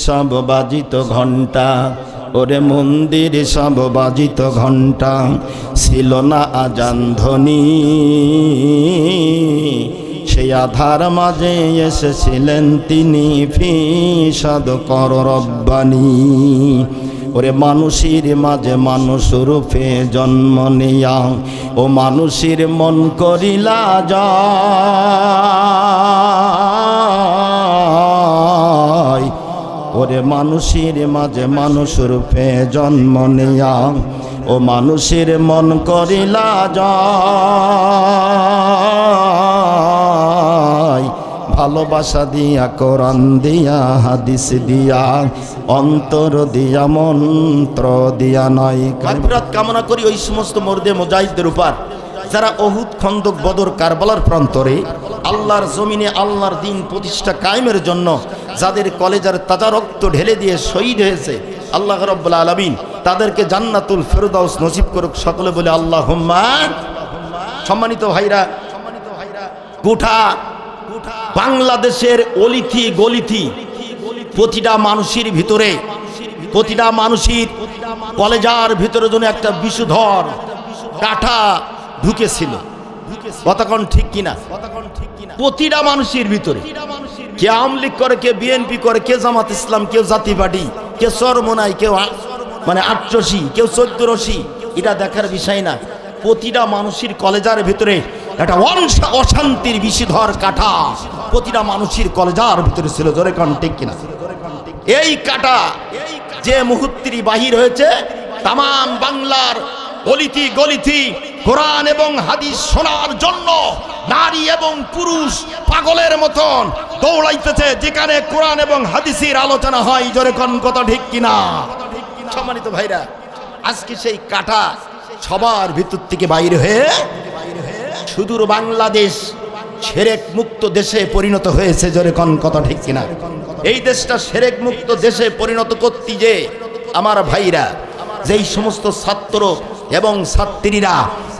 সব বাজিত ঘণ্টা, ওরে মন্দির সব বাজিত ঘণ্টা, ছিল না আজান ধ্বনি। সেই আধার মাঝে এসেছিলেন তিনি, ফিসাদ কর রব্বানি। ওরে মানুষের মাঝে মানুষ রূপে জন্ম নিয়া, ও মানুষের মন করিলা যায়। ওরে মানুষের মাঝে মানুষ রূপে জন্ম নিয়া, ও মানুষের মন করিলা যায়। ভালোবাসা দিয়া, কোরআন দিয়া, হাদিস দিয়া, অন্তর দিয়া, মন্ত্র দিয়া নয়। মাগফিরাত কামনা করি ওই সমস্ত মুর্দে মুজাহিদদের উপর যারা উহুদ, খন্দক, বদর, কারবালার প্রান্তরে আল্লাহর জমিনে আল্লাহর দ্বীন প্রতিষ্ঠা কায়েমের জন্য যাদের কলেজার তাজা রক্ত ঢেলে দিয়ে শহীদ হয়েছে, আল্লাহ রাব্বুল আলামিন তাদেরকে জান্নাতুল ফেরদাউস নসিব করুক। সকলে বলে আল্লাহুম্মা। সম্মানিত ভাইরা, গোটা বাংলাদেশের অলিথি গলিথি প্রতিটা মানুষের ভিতরে, প্রতিটা মানুষের কলেজার ভিতরে যেন একটা বিষধর কাঁটা ঢুকেছিল। কতক্ষণ ঠিক কিনা? প্রতিটা মানুষের ভিতরে, কে আওয়ামী লীগ করে, কে বিএনপি করে, কে জামাত ইসলাম, কেউ জাতি পার্টি, কেউ চরমোনাই, কেউ মানে আটরশি, কেউ 14রশি, এটা দেখার বিষয় না। প্রতিটা মানুষের কলেজার ভিতরে একটা অশান্তির বিষধর কাঁটা প্রতিটা মানুষের কলেজার ভিতরে ছিল। জোরে কোন ঠিক কিনা? এই কাঁটা যে মুহূর্তেরই বাহির হয়েছে, তাম বাংলার অলিথি গলিথি কোরআন এবং হাদিস শোনার জন্য নারী এবং পুরুষ পাগলের মতন দৌড়াইতেছে যেখানে কোরআন এবং হাদিসের আলোচনা হয়। জোরে কোন কথা ঠিক কিনা? সম্মানিত ভাইরা, আজকে সেই কাঁটা সবার ভিতর থেকে বাইরে হয়ে সুদূর বাংলাদেশ শিরক মুক্ত দেশে পরিণত হয়েছে। জোরে কোন কথা ঠিক কিনা? এই দেশটা শিরক মুক্ত দেশে পরিণত করতে যে আমার ভাইরা, যেই সমস্ত ছাত্র এবং ছাত্রীরা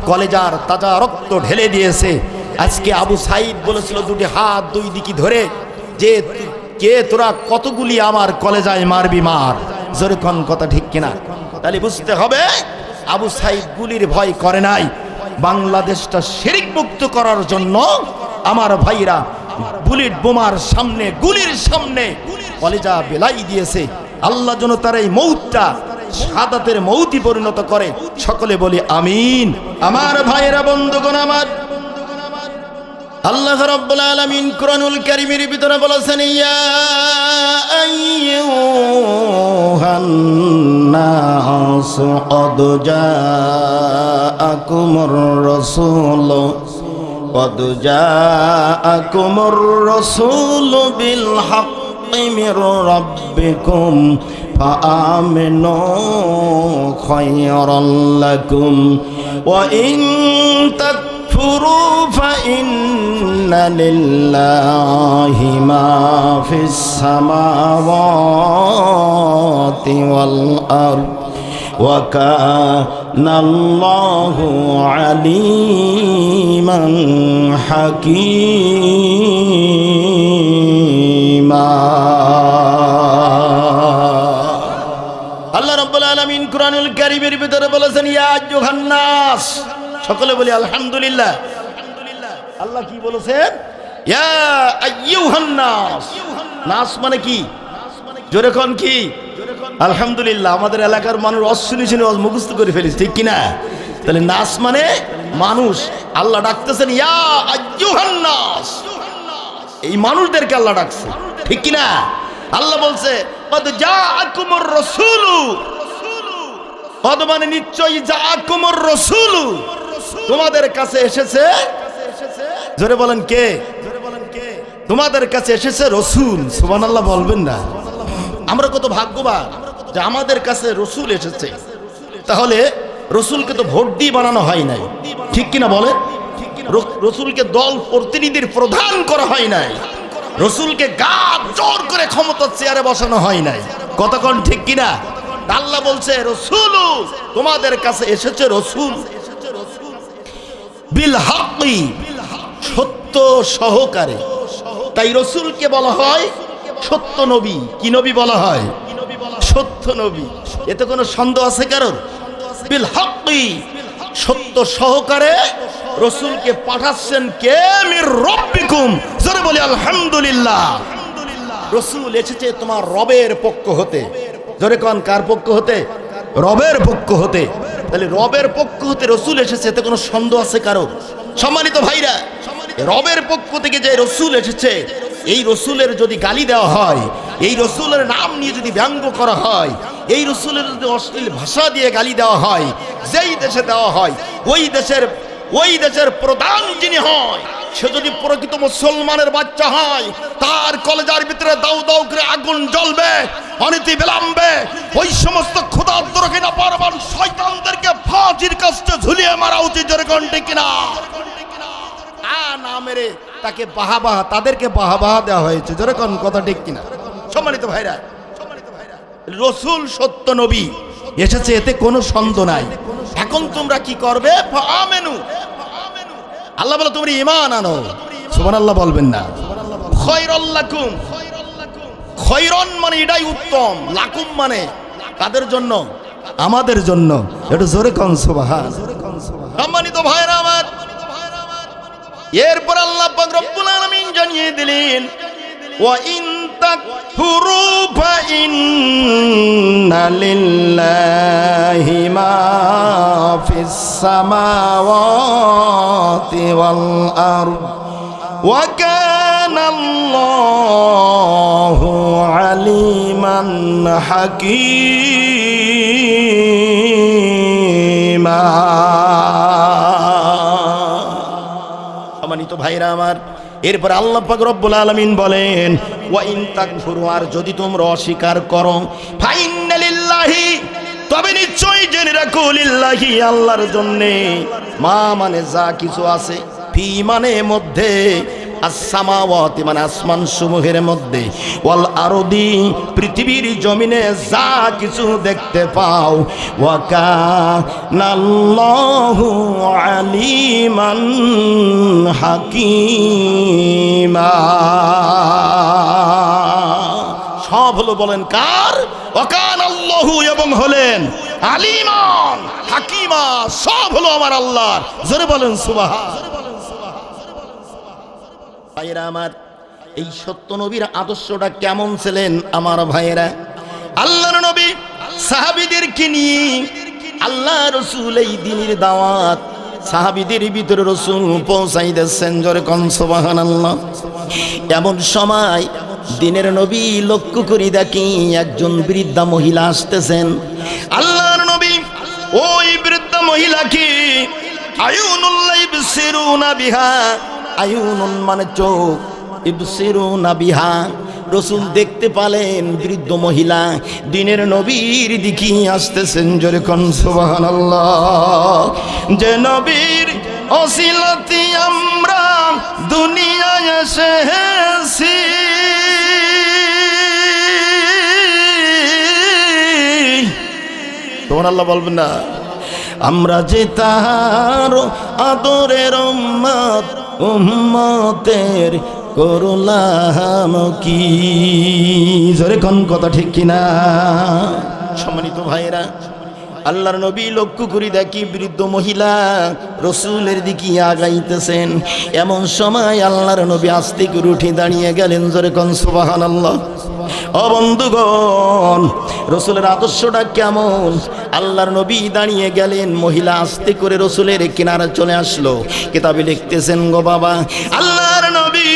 কলেজার তাজা রক্ত ঢেলে দিয়েছে, আজকে আবু সাইদ বলেছিল দুটি হাত দুই দিকে ধরে যে কে তোরা কতগুলি আমার কলেজায় মারবি মার। জোরে কোন কথা ঠিক কিনা? তাহলে বুঝতে হবে আবু সাইদ গুলির ভয় করে নাই। বাংলাদেশটা শিরক মুক্ত করার জন্য আমার ভাইরা বুলেট বোমার সামনে, গুলির সামনে কলেজা বেলাই দিয়েছে। আল্লাহ যেন তার এই মৌতটা শাহাদাতের মৌতি পরিণত করে। সকলে বলি আমিন। আমার ভাইয়েরা, বন্ধুগণ আমার, আল্লাহ রাব্বুল আলামিন কুরআনুল কারীমের ভিতরে বলেছেন, ইয়া আইয়ুহান নাস ক্বাদ জাআকুমুর রাসূলু বিল হাক্কি মির রাব্বিকুম ফাআমিনু খায়রাল লাকুম ওয়া ইন তাকফুরু ফাইন্না লিল্লাহি মা ফিস সামাওয়াতি ওয়াল আরদ ওয়া কানাল্লাহু আলীমান হাকীমা। আল্লাহ রাব্বুল আলামিন কুরআনুল কারীমের ভিতরে বলেছেন, ইয়া আইয়ুহান নাস। সকলে বলি আলহামদুলিল্লাহ। আল্লাহ কি বলেছেন? ইয়া আইয়ুহান নাস। নাস মানে কি? জোরে কোন কি? আলহামদুলিল্লাহ। আমাদের এলাকার মানুষ অশুনি শুনে মুখস্থ করে ফেলিস, ঠিক কিনা? তাহলে নাস মানে মানুষ। আল্লাহ ডাকতেছেন ইয়া আইয়ুহান নাস, এই মানুষদেরকে আল্লাহ ডাকছে, ঠিক কিনা? আল্লাহ বলছে কদ জাআকুমুর রাসূলু, কদ মানে নিশ্চয়ই, জাআকুমুর রাসূলু তোমাদের কাছে এসেছে। জোরে বলেন কে? তোমাদের কাছে এসেছে রসুল। সুবহানাল্লাহ বলবেন না? আমরা কত ভাগ্যবান যে আমাদের কাছে রসুল এসেছে। তাহলে রসুলকে তো ভোট দিয়ে বানানো হয় নাই, ঠিক কিনা বলে? রসুলকে দল প্রতিনিধির প্রধান করা হয় নাই, রসুলকে গাদ জোর করে ক্ষমতার চেয়ারে বসানো হয় নাই। কতক্ষণ ঠিক কিনা? আল্লাহ বলছে রসুল তোমাদের কাছে এসেছে, রসুল বিল হাক্কি, সত্য সহকারে। তাই রসুলকে বলা হয় সত্য নবী। কি নবী বলা হয়? সত্য নবী। এতে কোনো সন্দেহ আছে কারোর? বিল হাক্কি, সত্য সহকারে রাসূলকে পাঠাচ্ছেন কে? মির রব্বিকুম, জোরে বলি আলহামদুলিল্লাহ। রাসূল এসেছে তোমার রবের পক্ষ হতে। জোরে কোন, কার পক্ষ হতে? রবের পক্ষ হতে। তাহলে রবের পক্ষ হতে রাসূল এসেছে, এতে কোনো সন্দেহ আছে কারোর? সম্মানিত ভাইরা, রবের পক্ষ থেকে যে রাসূল এসেছে, এই রাসূলের যদি গালি দেওয়া হয়, এই রাসূলের নাম নিয়ে যদি ব্যঙ্গ করা হয়, এই রাসূলের যদি অশ্লীল ভাষা দিয়ে গালি দেওয়া হয়, যেই দেশে দেওয়া হয়, ওই দেশের প্রধান যিনি হয়, সে যদি প্রকৃত মুসলমানের বাচ্চা হয়, তার কলেজার ভিতরে দাউ দাউ করে আগুন জ্বলবে। অনীতি বিলম্বে ওই সমস্ত ক্ষুধার্তকে না পারবান শয়তানদেরকে ফাঁসির কাস্টে ঝুলিয়ে মারা উচিত। যেরকম ঠিক কিনা? না মেরে তাকে বাহাবাহা, তাদেরকে বাহাবাহা দেওয়া হয়েছে। যেরকম কথা ঠিক কিনা? সম্মানিত ভাইরা, রাসূল সত্য নবী এসেছে, এতে কোনো সন্দেহ নাই। এখন তোমরা কি করবে? ফাআমিনু, আল্লাহ বলে তোমরা ঈমান আনো। সুবহানাল্লাহ বলবেন না? খায়রাল লাকুম, খৈরন মানে এটাই উত্তম, লাকুম মানে কাদের জন্য? আমাদের জন্য। একটু জোরে কোন সুবহান। সম্মানিত ভাইরা আমার, এরপর আল্লাহ পাক রব্বুল আলামিন জানিয়ে দিলেন, ওয়া ইন তাকফুরু ফা ইন্না লিল্লাহি মা ফিস সামাওয়াতি ওয়াল আরদ ওয়া কানা আল্লাহু আলিমান হাকীমা। সম্মানিত ভাইরা আমার, এরপর আল্লাহ পাক রব্বুল আলামিন বলেন, ওয়া ইন তাকফুরু, আর যদি তোমরা অস্বীকার করো, ফা ইন্না লিল্লাহি, তবে নিশ্চয়ই জেনে রাখো, লিল্লাহি আল্লাহর জন্যে, মা মানে যা কিছু আছে, ফি মানে মধ্যে, আসসামাওয়াতি মানে আসমান সমূহের মধ্যে, ওয়াল আরদি পৃথিবীর জমিনে যা কিছু দেখতে পাও, ওয়া কানাল্লাহু আলিমান হাকীমা। সব হলো, বলেন কার? ওয়া কানাল্লাহু, এবং হলেন আলিমান হাকীমা, সব হলো আমার আল্লাহর। জোরে বলেন সুবহান। ভাইরা আমার, এই সত্য নবীর আদর্শটা কেমন ছিলেন আমার ভাইরা? আল্লাহর নবী সাহাবীদেরকে নিয়ে আল্লাহ রাসূল এই দ্বীনের দাওয়াত সাহাবীদের ভিতরে রাসূল পৌঁছাই দিয়েছেন। জোরে কোন সুবহানাল্লাহ। এমন সময় দ্বীনের নবী লক্ষ্য করে দেখি একজন বৃদ্ধা মহিলা আসতেছেন। আল্লাহর নবী ওই বৃদ্ধা মহিলাকে আয়ুনুল্লাহ ইবসিরুনা বিহা, আয়ুনুন মানে চোখ, ইবসিরুনা বিহা, রাসূল দেখতে পেলেন বৃদ্ধ মহিলা দ্বীনের নবীর দিকে আসতেছেন। জোরে কোন সুবহানাল্লাহ। যে নবীর ওসিলাতে আমরা দুনিয়ায় এসেছি, সুবহানাল্লাহ বলবেন না? আমরা যে তাহার আদরের উম্মত, উম্মতের করলাম কি। জোরে কোন কথা ঠিক কিনা? সম্মানিত ভাইরা, আল্লাহর নবী লক্ষ্য করে দেখি বৃদ্ধ মহিলা রাসূলের দিকে আগাইতেছেন। এমন সময় আল্লাহর নবী আস্তে করে উঠে দাঁড়িয়ে গেলেন। জোরে কোন সুবহানাল্লাহ। ও বন্ধুগণ, রাসূলের আদর্শটা কেমন? আল্লাহর নবী দাঁড়িয়ে গেলেন, মহিলা আস্তে করে রাসূলের কিনারে চলে আসলো। কিতাবে লিখতেছেন, গো বাবা, আল্লাহর নবী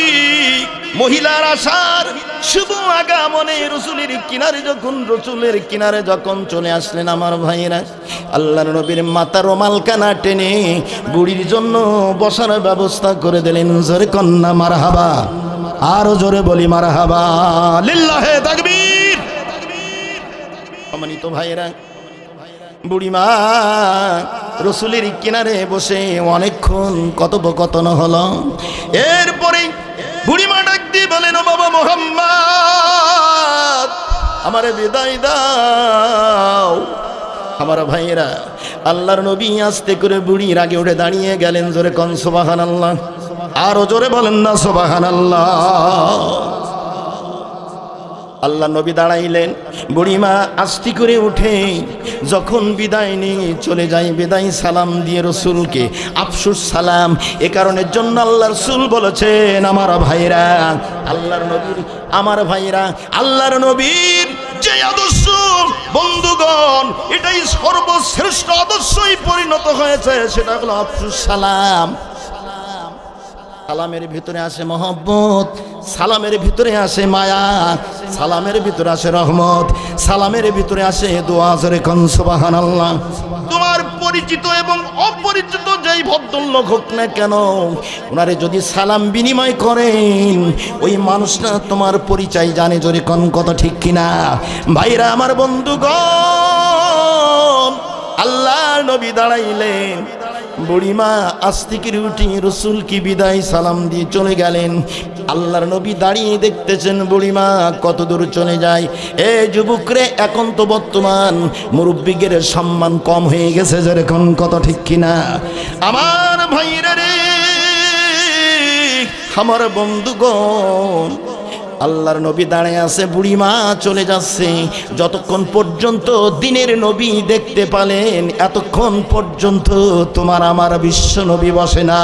মহিলার আসার শুভ আগমনে রাসূলের কিনারে যখন চলে আসলেন আমার ভাইয়েরা, আল্লাহর নবীর মাথার রুমালখানা টেনে বুড়ির জন্য বসার ব্যবস্থা করে দিলেন। জোরে কন্যা মারহাবা, আরো জোরে বলি মারহাবা, লিল্লাহে তাকবীর। সম্মানিত ভাইয়েরা, বুড়িমা রাসূলের কিনারে বসে অনেকক্ষণ কথোপকথন হলো। এরপরে বুড়িমা ডাক দিয়ে বলেন, ও বাবা মুহাম্মদ, আমারে বিদায় দাও। আমার ভাইয়েরা, আল্লাহর নবী আস্তে করে বুড়ির আগে উঠে দাঁড়িয়ে গেলেন। জোরে কোন সুবহানাল্লাহ, আরো জোরে বলেন না সুবহানাল্লাহ। আল্লাহ নবী দাঁড়াইলেন, বুড়িমা আস্তি করে উঠে যখন বিদায় নিয়ে চলে যায়, বিদায় সালাম দিয়ে রসুলকে আফসুস সালাম। এ কারণের জন্য আল্লাহ রসুল বলেছেন, আমার ভাইরা, আল্লাহর নবীর আমার ভাইরা, আল্লাহর নবীর যে আদর্শ বন্ধুগণ, এটাই সর্বশ্রেষ্ঠ আদর্শই পরিণত হয়েছে, সেটা হলো আফসুস সালাম। সালামের ভিতরে আসে মহব্বত, সালামের ভিতরে আসে মায়া, সালামের ভিতরে আসে রহমত, সালামের ভিতরে আসে দোয়া। জোরে কোন সুবহানাল্লাহ। তোমার পরিচিত এবং অপরিচিত যেই ভদ্রলোক হোক না কেন, ওনারে যদি সালাম বিনিময় করেন, ওই মানুষটা তোমার পরিচয় জানে। জোরে কোন কথা ঠিক কিনা? ভাইরা আমার, বন্ধুগণ, আল্লাহর নবী দাঁড়াইলেন, বুড়িমা আস্তিকের উঠে রসুল কি বিদায় সালাম দিয়ে চলে গেলেন। আল্লাহর নবী দাঁড়িয়ে দেখতেছেন বুড়িমা কত দূর চলে যায়। এ যুবকরে, এখন তো বর্তমান মুরব্বিদের সম্মান কম হয়ে গেছে। যেরকম কত ঠিক কিনা? আমার ভাইরা রে, আমার বন্ধুগণ, আল্লাহর নবী দাঁড়িয়ে আছে, বুড়িমা চলে যাচ্ছে। যতক্ষণ পর্যন্ত দিনের নবী দেখতে পেলেন, এতক্ষণ পর্যন্ত তোমার আমার বিশ্ব নবী বসে না।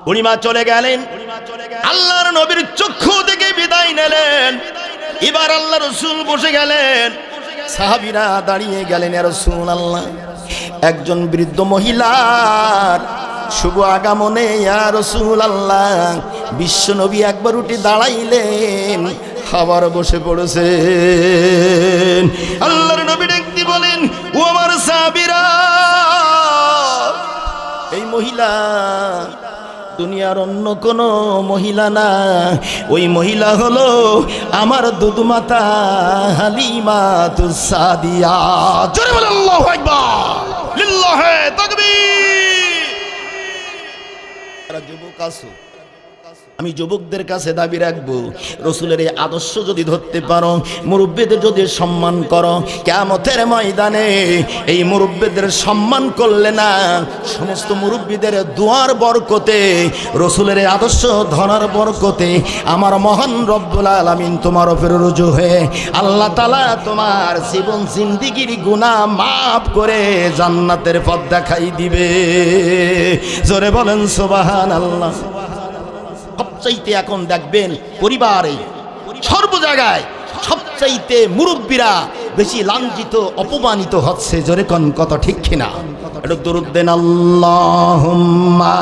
বুড়িমা চলে গেলেন, আল্লাহর নবীর চক্ষু থেকে বিদায় নিলেন। এবার আল্লাহ রসুল বসে গেলেন, সাহাবীরা দাঁড়িয়ে গেলেন। ইয়া রাসূলুল্লাহ, একজন বৃদ্ধ মহিলার শুভ আগমনে ইয়া রাসূলুল্লাহ বিশ্বনবী একবার উঠে দাঁড়াইলেন, আবার বসে পড়েছেন। আল্লাহর নবী দেখতে বলেন, ও আমার সাহাবীরা, এই মহিলা দুনিয়ার অন্য কোন মহিলা না, ওই মহিলা হলো আমার দুধমাতা হালিমাতুস সাদিয়া। জোরে বলেন আল্লাহু আকবার, লিল্লাহি তাকবীর। যুবক আছো, আমি যুবকদের কাছে দাবি রাখবো, রসুলের এই আদর্শ যদি ধরতে পারো, মুরব্বীদের যদি সম্মান করো, কিয়ামতের ময়দানে এই মুরব্বীদের সম্মান করলে না, সমস্ত মুরব্বীদের দুয়ার বরকতে, রসুলের এই আদর্শ ধরার বরকতে আমার মহান রব্বুল আলামিন তোমার উপর রুজু হয়ে আল্লাহ তাআলা তোমার জীবন জিন্দেগীর গুনাহ মাফ করে জান্নাতের পথ দেখাই দিবে। জোরে বলেন সুবহানাল্লাহ। সবচাইতে এখন দেখবেন পরিবারে সর্ব জায়গায় সবচাইতে মুরব্বীরা বেশি লাঞ্ছিত অপমানিত হচ্ছে। জোরে কোন কত ঠিক কিনা? একটু দরুদ দেন, আল্লাহুম্মা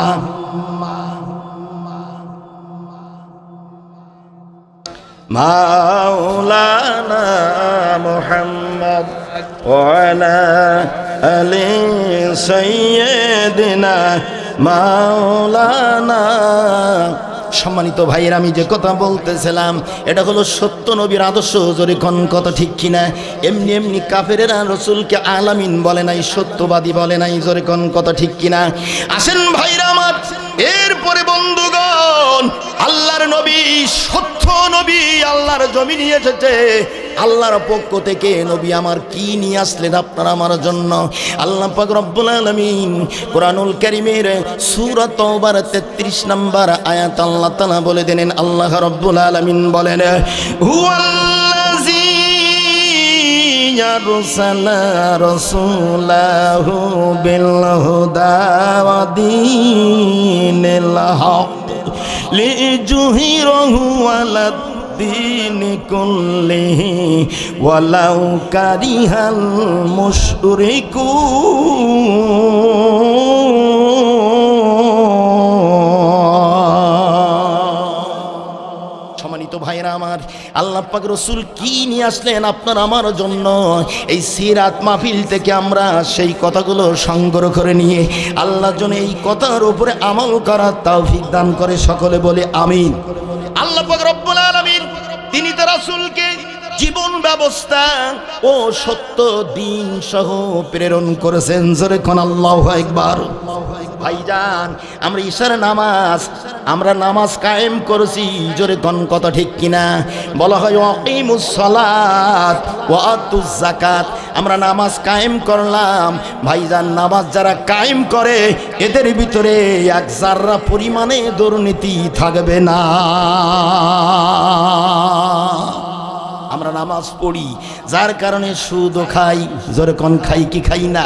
মাওলানা মুহাম্মদ ওয়া আলা আলি সাইয়্যিদিনা মাওলানা। সম্মানিত ভাইয়ের, আমি যে কথা বলতেছিলাম এটা হলো সত্য নবীর আদর্শ। জোরে কোন কথা ঠিক কিনা? এমনি এমনি কাফেরেরা রসুলকে আলামিন বলে নাই, সত্যবাদী বলে নাই। জোরে কোন কথা ঠিক কিনা? আসেন ভাইরা আমার, এরপরে বন্ধুগণ, আল্লাহর নবী সত্য নবী আল্লাহর জমিনে এসেছে। আল্লাহর পক্ষ থেকে নবী আমার কি নিয়ে আসলেন আপনার আমার জন্য? আল্লাহ পাক রব্বুল আলামিন কোরআনুল কারীমের সূরা তাওবার 33 নম্বর আয়াত আল্লাহ তাআলা বলে দেন, আল্লাহ রব্বুল আলামিন বলেন, হুয়াল্লাযী ইয়ারসালা রাসূলাহু বিল হুদা ওয়া দীনিল হক লিযুহিরাহু আলা الدين كله ولو كره المشركون। সম্মানিত ভাইরা আমার, আল্লাহ পাক রসুল কি নিয়ে আসলেন আপনার আমার জন্য? এই সিরাত মাহফিল থেকে আমরা সেই কথাগুলো সংগ্রহ করে নিয়ে আল্লাহ যেন এই কথার উপরে আমল করার তৌফিক দান করে। সকলে বলে আমিন। আল্লাহ পাক রব্বুল আলামিন তিনি তার রাসূলকে জীবন ব্যবস্থা ও সত্য দিন সহ প্রেরণ করেছেন। জোরে কোন আল্লাহু আকবার। ভাইজান, আমরা ঈশার নামাজ কায়েম করেছি। জোরে কোন কথা ঠিক কিনা? বলা হয় আকিমুস সালাত ওয়া আতুজ যাকাত। আমরা নামাজ কায়েম করলাম। ভাইজান, নামাজ যারা কায়েম করে এদের ভিতরে এক জাররা পরিমাণে দুর্নীতি থাকবে না। আমরা নামাজ পড়ি, যার কারণে সুদও খাই, জোরে কোন খাই কি খাই না?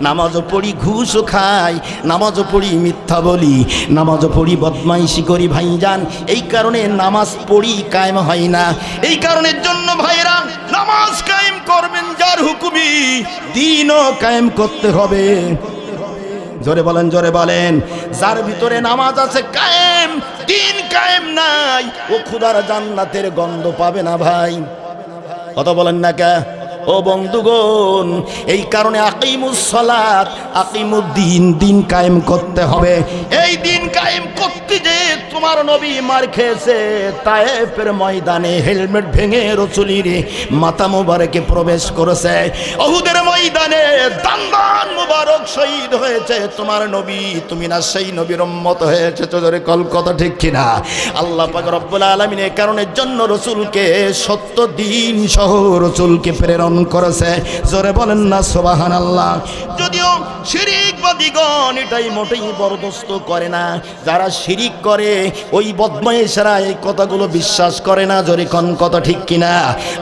নামাজও পড়ি, ঘুষও খাই, নামাজও পড়ি, মিথ্যা বলি, নামাজও পড়ি, বদমাইশি করি। ভাইজান, এই কারণে নামাজ পড়ি কায়েম হয় না। এই কারণের জন্য ভাইরা নামাজ কায়েম করবেন, যার হুকুমি দিনও কায়েম করতে হবে। জোরে বলেন, জোরে বলেন। যার ভিতরে নামাজ আছে কায়েম, দিন কায়েম নাই, ও খুদার জান্নাতের গন্ধ পাবে না। ভাই কথা বলেন না কে? ও বন্ধুগণ, এই কারণে আকিমুস সালাত, আকিমুদ্দিন, দিন কায়েম করতে হবে। এই দিন কায়েম করতে যে তোমার নবী মার খেয়েছে তায়েফের ময়দানে, হেলমেট ভেঙে রাসূলের মাথা মোবারকে প্রবেশ করেছে। উহুদের ময়দানে দান মোবারক শহীদ হয়েছে তোমার নবী। তুমি না সেই নবীর উম্মত হয়েছে? তোদের কলকাতা ঠিক কিনা? আল্লাহ পাক রব্বুল আলামিন এই কারণের জন্য রাসূলকে সত্য দিন সহ রাসূলকে প্রেরণ করেছে। জোরে বলেন না সুবহানাল্লাহ। যদিও শিরিকবাদীগণ এটাই মোটেই বরদাস্ত করে না। যারা শিরিক করে ওই বদমাইশেরা এই কথাগুলো বিশ্বাস করে না। জোরে কোন কথা ঠিক কিনা?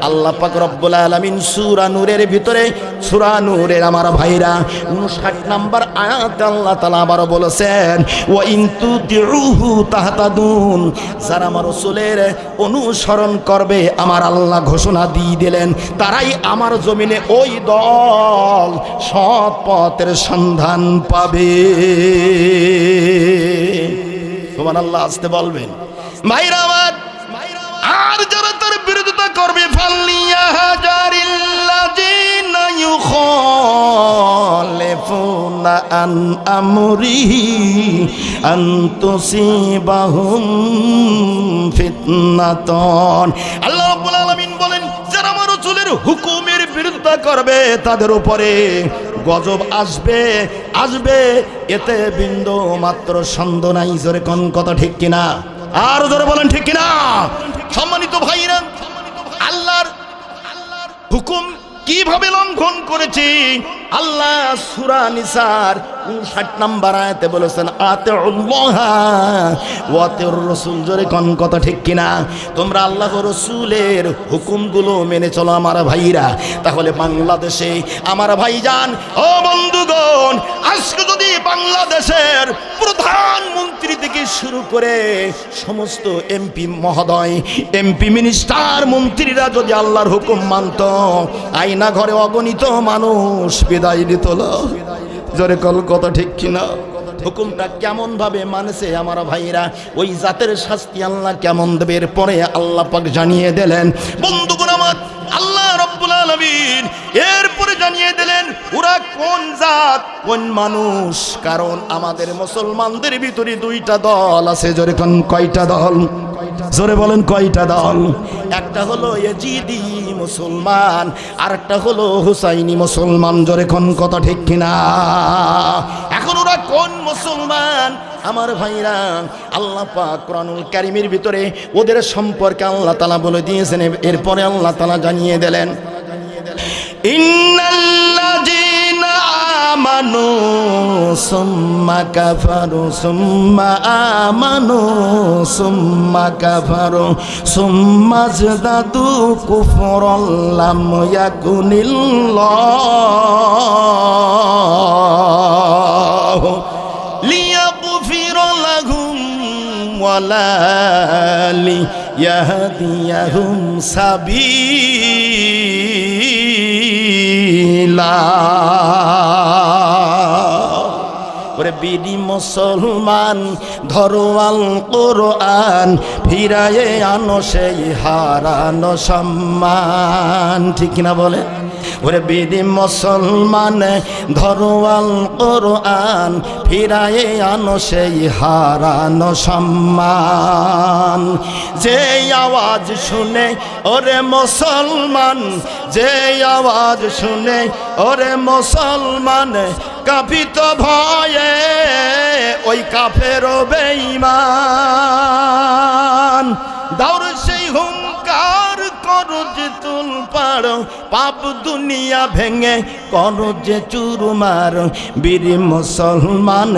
আল্লাহ পাক রব্বুল আলামিন সূরা নূরের ভিতরে, সূরা নূরের আমার ভাইরা 59 নম্বর আয়াত আল্লাহ তাআলা আবার বলেছেন, ওয়া ইন তুতিউহু তাহতাদুন। যারা আমার রাসূলের অনুসরণ করবে, আমার আল্লাহ ঘোষণা দিয়ে দিলেন, তারাই আমার জমিনে ওই দল সৎ পথের সন্ধান পাবে। সুবহানাল্লাহ, আসতে বলবেন ভাইরা আমার। আর যারা তার বিরোধিতা করবে, ফালিয়াহাজারিল্লাযিনা ইউখালিফুনা আন আমরিহি আন তুসিবাহুম ফিতনাতুন। আল্লাহ রাব্বুল আলামিন বলেন, যারা আমার রাসূলের হুকুমের বিরোধিতা করবে তাদের উপরে গজব আসবে, আসবে, এতে বিন্দু মাত্র সন্দেহ নাই। জোরে কোন কথা ঠিক কিনা? আর জোরে বলেন ঠিক কিনা? সম্মানিত ভাইরা, আল্লাহর হুকুম কিভাবে লঙ্ঘন করেছে? আল্লাহ সূরা নিসার 59 নম্বর আয়াতে বলেছেন, আতিউল্লাহ ওয়া আতিউর রাসূল। জোরে কোন কথা ঠিক কিনা? তোমরা আল্লাহ ও রাসূলের হুকুমগুলো মেনে চলো আমার ভাইরা। তাহলে বাংলাদেশে আমার ভাইজান, ও বন্ধুগণ, আজকে যদি বাংলাদেশের প্রধানমন্ত্রী থেকে শুরু করে সমস্ত এমপি মহোদয়, এমপি মিনিস্টার, মন্ত্রীরা যদি আল্লাহর হুকুম মানত, আয়না ঘরে অগণিত মানুষ বিদায় দিত। জোরে কল কথা ঠিক কিনা? হুকুমটা কেমন ভাবে মানছে আমার ভাইরা, ওই জাতের শাস্তি আল্লাহ কেমন দেবে এরপরে আল্লাহ পাক জানিয়ে দিলেন। বন্ধুগণ আমার, আল্লাহ রাব্বুল আলামিন এরপরে জানিয়ে দিলেন ওরা কোন জাত, কোন মানুষ। কারণ আমাদের মুসলমানদের ভিতরে দুইটা দল আছে। জোরে কোন কয়টা দল? জোরে বলেন কয়টা দল? একটা হলো ইয়াজিদি মুসলমান, আর একটা হলো হুসাইনি মুসলমান। জোরে কোন কথা ঠিক কিনা? এখন ওরা কোন মুসলমান আমার ভাইরা? আল্লাহ পাক কোরআনুল কারীমের ভিতরে ওদের সম্পর্কে আল্লাহ তাআলা বলে দিয়েছেন। এরপরে আল্লাহ তাআলা জানিয়ে দিলেন, ইন্নাল্লাযীনা আমানু সুম্মা কাফারু সুম্মা আমানু সুম্মা কাফারু সুম্মা যাদাদু কুফরান লাম ইয়াকুনিল্লাহু লিয়াগফিরা লাহুম ওয়ালা লিয়াহদিয়াহুম সাবিলা। ওরে বিডি মুসলমান, ধরো আল কোরআন, ফিরায়ে আনো সেই হারানো সম্মান। ঠিক না বলে? ওরে বিডি মুসলমান, ধরো আল কোরআন, ফিরায়ে আনো সেই হারানো সম্মান। যে আওয়াজ শুনে ওরে মুসলমান, যে আওয়াজ শুনে ওরে মুসলমান, কাঁপিত ভয়ে ওই কাফের বেঈমান। দাউর সেই হুঙ্কার করো যে তুল পাড়ো, পাপ দুনিয়া ভেঙে করো যে চুরমার। বীর মুসলমান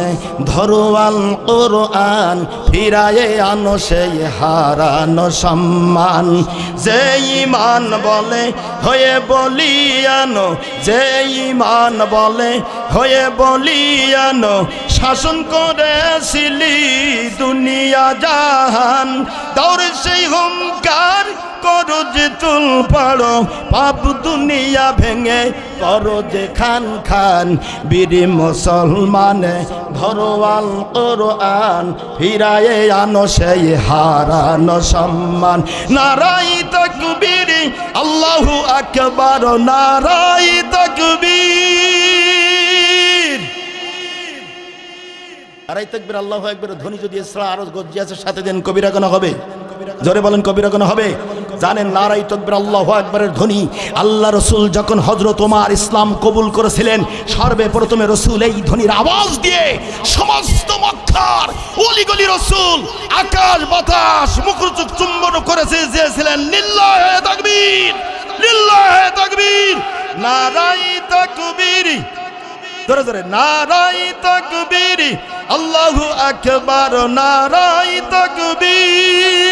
ধরো আল কোরআন, ফিরায়ে আনো সেই হারানো সম্মান। যে ঈমান বলে হয়ে বলিয়ানো, যে ঈমান বলে হয়ে বলিয়ানো, শাসন করেছিলি দুনিয়া জাহান। দৌড়ে সেই হুঙ্কার করো যে তুল পাড়ো, পাপ দুনিয়া ভেঙে করো যে খান খান। বীর মুসলমানে ধরো আল কোরআন, ফিরায়ে আনো সেই হারানো সম্মান। নারাই তাকবীর আল্লাহু আকবার, নারাই তাকবীর। নারাই তাকবীর আল্লাহু আকবার ধ্বনি যদি এছাড়া আরো গজ্জি আছে সাথে দেন, কবিরা গান হবে। জোরে বলেন কবিরা গান হবে। জানেন নারাই তাকবীর আল্লাহু আকবারের ধ্বনি, আল্লাহ রসুল যখন হযরত ওমর ইসলাম কবুল করেছিলেন, সর্বপ্রথমে রসুল এই ধ্বনির আওয়াজ দিয়ে সমস্ত মক্কার অলিগলি রসুল আকাশ বাতাস মুখরোচক চুম্বন করেছে, দিয়েছিলেন লিল্লাহে তাকবীর, লিল্লাহে তাকবীর, নারাই তাকবীর। জোরে জোরে নারাই তাকবীর আল্লাহু আকবার, নারাই তাকবীর।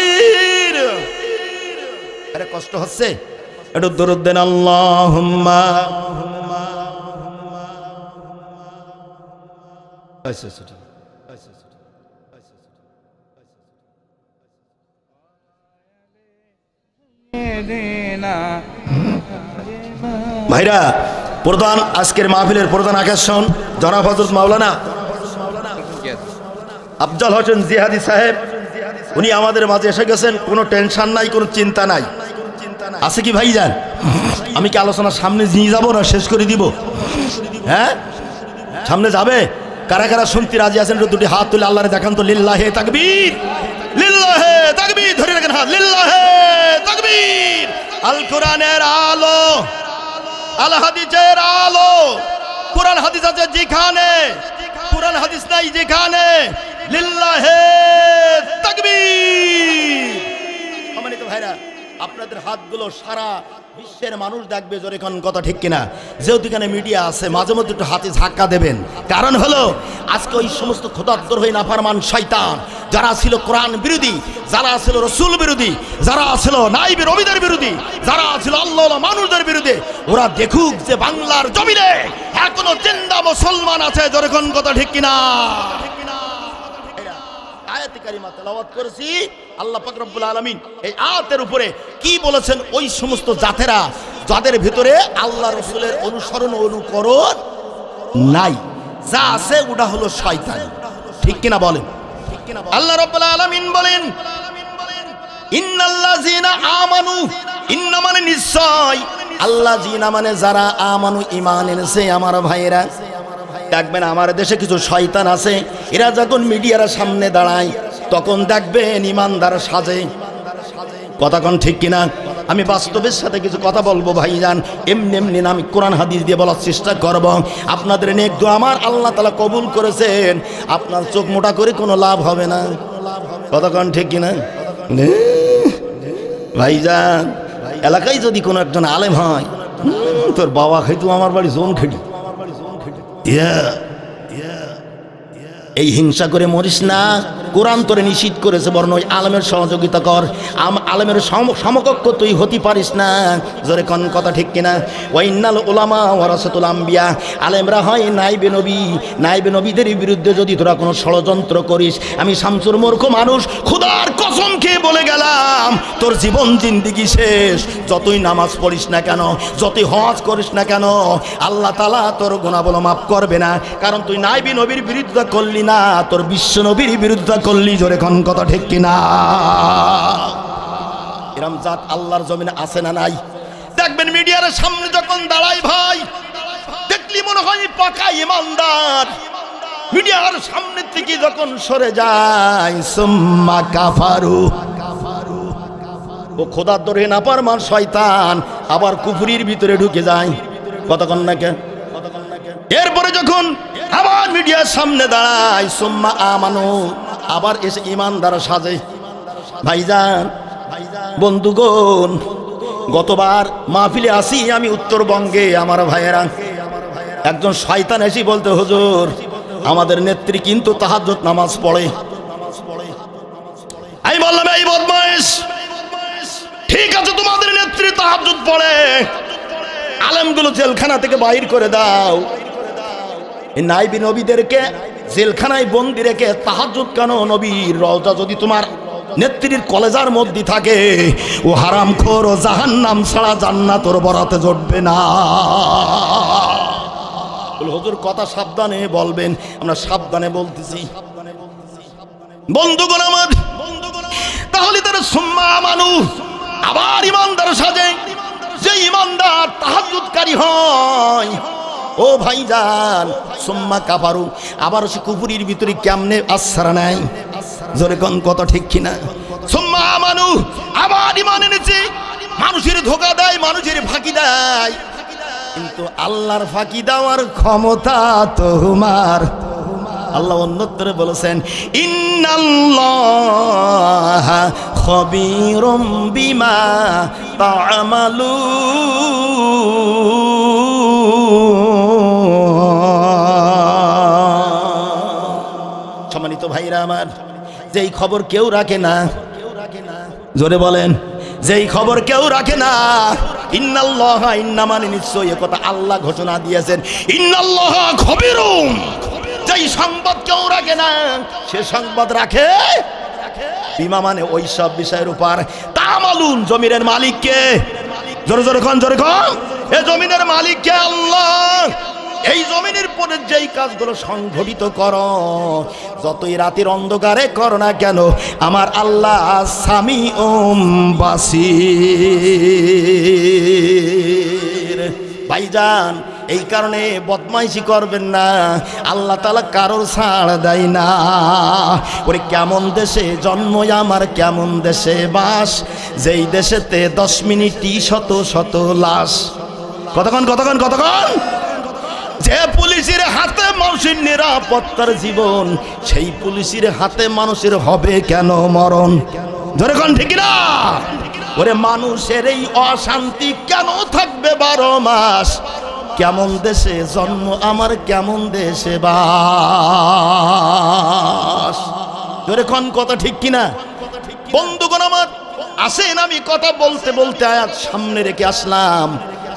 আরে কষ্ট হচ্ছে, একটু দরুদ দেন আল্লাহুম্মা। ভাইরা, প্রধান আজকের মাহফিলের প্রধান আকর্ষণ জনাব হযরত মাওলানা আফজাল হোসেন জিহাদি সাহেব। উনি আমাদের মাঝে এসে গেছেন। কোনো টেনশন নাই, কোনো চিন্তা নাই। আছে কি ভাইজান? আমি কি আলোচনা সামনে নিয়ে যাবো না শেষ করে দিব? হ্যাঁ, সামনে যাবে? কারা কারা শুনতে রাজি আছেন দুটি হাত তুলে আল্লাহরে দেখান তো। লিল্লাহে তাকবীর, লিল্লাহে তাকবীর। ধরে রাখেন হাত, লিল্লাহে তাকবীর। আল কোরআনের আলো, আল হাদিসের আলো। কোরআন হাদিস আছে যেখানে, কোরআন হাদিস নাই যেখানে, লিল্লাহে তাকবীর। সম্মানিত ভাইরা, আপনাদের হাতগুলো সারা বিশ্বের মানুষ দেখবে। জোরে কোন কথা ঠিক কিনা? যেহেতু এখানে মিডিয়া আছে, মাঝে মধ্যে একটু হাতে ধাক্কা দেবেন। কারণ হলো আজকে ওই সমস্ত খোদাদ্রোহী নাফরমান শয়তান যারা ছিল কোরআন বিরোধী, যারা ছিল রসুল বিরোধী, যারা ছিল নাইবে নবীদের বিরোধী, যারা ছিল আল্লাহ মানুষদের বিরুদ্ধে, ওরা দেখুক যে বাংলার জমিনে এখনো জিন্দা মুসলমান আছে। জোরে কোন কথা ঠিক কিনা? আয়াতে কারিমা তেলাওয়াত করেছি। আল্লাহ পাক রব্বুল আলামিন এই আয়াতের উপরে কি বলেছেন? ওই সমস্ত জাতেরা যাদের ভিতরে আল্লাহ রসুলের অনুসরণ অনুকরণ নাই, যা আছে ওটা হলো শয়তান। ঠিক কিনা বলেন? আল্লাহ রাব্বুল আলামিন বলেন, ইন্নাল্লাযীনা আমানু, ইন্না মানে নিশ্চয়, আল্লাযীনা মানে যারা, আমানু ঈমান এনেছে। আমার ভাইয়েরা দেখবেন আমার দেশে কিছু শয়তান আছে, এরা যখন মিডিয়ার সামনে দাঁড়ায় তখন দেখবেন ইমানদার সাজে। কথা কোন ঠিক কিনা? আমি বাস্তবের সাথে কিছু কথা বলবো ভাইজান। এমনি এমনি না, আমি কোরআন হাদিস দিয়ে বলার চেষ্টা করব। আপনাদের নেক দোয়া আমার আল্লাহ তাআলা কবুল করেছেন। আপনার চোখ মোটা করে কোনো লাভ হবে না। কথা কোন ঠিক কিনা ভাইজান? এলাকায় যদি কোনো একজন আলেম হয়, তোর বাবা খাইতো আমার বাড়ি জোন খেটি, এই হিংসা করে মরিস না। কোরআন তোরে নিষিদ্ধ করেছে, বরং ওই আলেমের সহযোগিতা কর। আলেমের সমকক্ষ তুই হতে পারিস না। জোরে কোন কথা ঠিক কিনা? ওয়াইন্নাল উলামা ওয়ারাসাতুল আম্বিয়া, আলেমরা হয় নাইবে নবী। নাইবে নবীদের বিরুদ্ধে যদি তোরা কোনো ষড়যন্ত্র করিস, আমি শামসুর মূর্খ মানুষ খোদার কসম খেয়ে বলে গেলাম, তোর জীবন জিন্দেগি শেষ। যতই নামাজ পড়িস না কেন, যতই হজ করিস না কেন, আল্লাহ তাআলা তোর গুনাহগুলো মাফ করবে না। কারণ তুই নাইবে নবীর বিরুদ্ধে করলি না, তোর বিশ্ব নবীর বিরুদ্ধে করলি। জোরে কোন কথা ঠিক কিনা? এরম জাত আল্লাহর জমিনে আছে না নাই? দেখবেন মিডিয়ার সামনে যখন দাঁড়ায় ভাই, দেখলি মনে হয় পাকা ইমানদার। মিডিয়ার সামনে থেকে যখন সরে যায়, সুম্মা কাফারু, ও খোদার দরে নাফরমান শয়তান আবার কুফরির ভিতরে ঢুকে যায়। কতক্ষণ না কে? এরপরে যখন আবার মিডিয়ার সামনে দাঁড়ায়, সুম্মা আমানু, আবার এসে ইমানদার সাজে। ভাইজান, বন্ধুগণ, গতবার মাহফিলে আসি আমি উত্তরবঙ্গে, আমার ভাইয়েরা, একজন শয়তান এসে বলতে, হুজুর আমাদের নেত্রী কিন্তু তাহাজ্জুদ নামাজ পড়ে। আমি বললাম, এই বদমাইশ, ঠিক আছে তোমাদের নেত্রী তাহাজ্জুদ পড়ে, আলেমগুলো জেলখানা থেকে বাইর করে দাও। এই নাইবি নবীদেরকে জেলখানায় বন্দি রেখে তাহাজ্জুদ কেন? নবীর রওজা যদি তোমার নেত্রীর কলেজার মধ্যে থাকে, ও হারামখোর ও জাহান্নাম ছাড়া জান্নাতের বরাতে জুটবে না। হুজুর কথা সাবধানে বলবেন, আমরা সাবধানে বলতেছি। বন্ধুগণ আমার, তাহলে তারা সুম্মা আমানু, আবার ইমানদার সাজে। যে ইমানদার তাহাজ্জুদকারী হয়, ও ভাইজান, সুম্মা কাফারু, আবার সে কুফরির ভিতরে কেমনে আশ্রয় নেয়? জোরে কোন কথা ঠিক কিনা? সুম্মা আমানু, আবার ইমান এনেছে। মানুষের ধোঁকা দেয়, মানুষের ফাঁকি দেয়, কিন্তু আল্লাহর ফাঁকি দেওয়ার ক্ষমতা তোমার। আল্লাহ অন্যত্রে বলেছেন, ইন্নাল্লাহা খবীরুম বিমা তা'মালুন। সম্মানিত ভাইরা আমার, যেই খবর কেউ রাখে না, জোরে বলেন, যেই খবর কেউ রাখে না, ইন্নাল্লাহা, ইন্না মানে নিশ্চয়, এ কথা আল্লাহ ঘোষণা দিয়েছেন, ইন্নাল্লাহা খবীরুম। যেই সংবাদ কেউ রাখে না, সে সংবাদ রাখে বিমা মানে ওই সব বিষয়ের উপর তা'মালুন। জমিনের মালিক কে? জোরে জোরে কোন, জোরে কোন। এই জমিনের মালিক কে? আল্লাহ। এই জমিনের পরে যেই কাজগুলো সংঘটিত করো, যতই রাতের অন্ধকারে করো না কেন, আমার আল্লাহ সামিউম বাসীর। ভাইজান, এই কারণে বদমাইশি করবেন না, আল্লাহ তাআলা কারোর ছাড় দেয় না। ওরে কেমন দেশে জন্ম আমার, কেমন দেশে বাস, যেই দেশেতে 10 মিনিটই শত শত লাশ। কতক্ষণ কতক্ষণ কতক্ষণ? যে পুলিশের হাতে মানুষের নিরাপত্তার জীবন, সেই পুলিশের হাতে মানুষের হবে কেন মরণ? ধরে কোন ঠিক না? ওরে মানুষের এই অশান্তি কেন থাকবে 12 মাস? কেমন দেশে জন্ম আমার, কেমন দেশে বাস। ধরে কোন কথা ঠিক কিনা? বন্ধুগণ আমার, আসেন আমি কথা বলতে বলতে আয়াত সামনে রেখে আসলাম।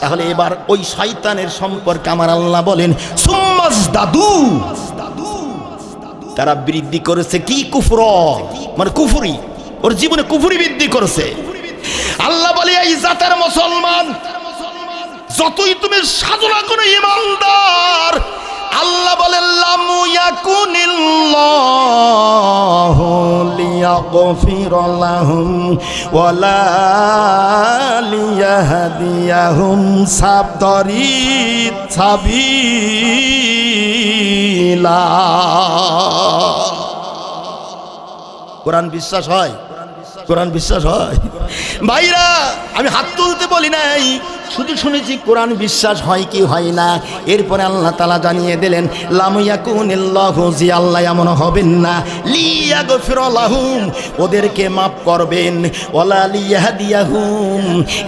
তাহলে এবার ওই শয়তানের সম্পর্কে আমার আল্লাহ বলেন, সুম্মাজদাদু, তারা বৃদ্ধি করেছে কি? কুফর, মানে কুফরি, ওর জীবনে কুফরি বৃদ্ধি করেছে। আল্লাহ বলে, এই জাতের মুসলমান, যতই তুমি সাধনা করে ইমানদার, আল্লাহ বলেন, লাম ইয়াকুনিল্লাহু লিয়াগফির লাহুম ওয়ালা লিয়াহদিয়াহুম সাবিলা। কোরআন বিশ্বাস হয়? কোরআন বিশ্বাস হয়? ভাইরা, আমি হাত তুলতে বলি নাই, শুধু শুনেছি কোরআন বিশ্বাস হয় কি হয় না। এরপরে আল্লাহ তাআলা জানিয়ে দিলেন, লাম ইয়াকুনিল্লাহু, জি আল্লাহ এমন হবেন না, লিয়াগফির লাহুম, ওদেরকে মাফ করবেন, ওয়ালা লিয়াহদিয়াহুম,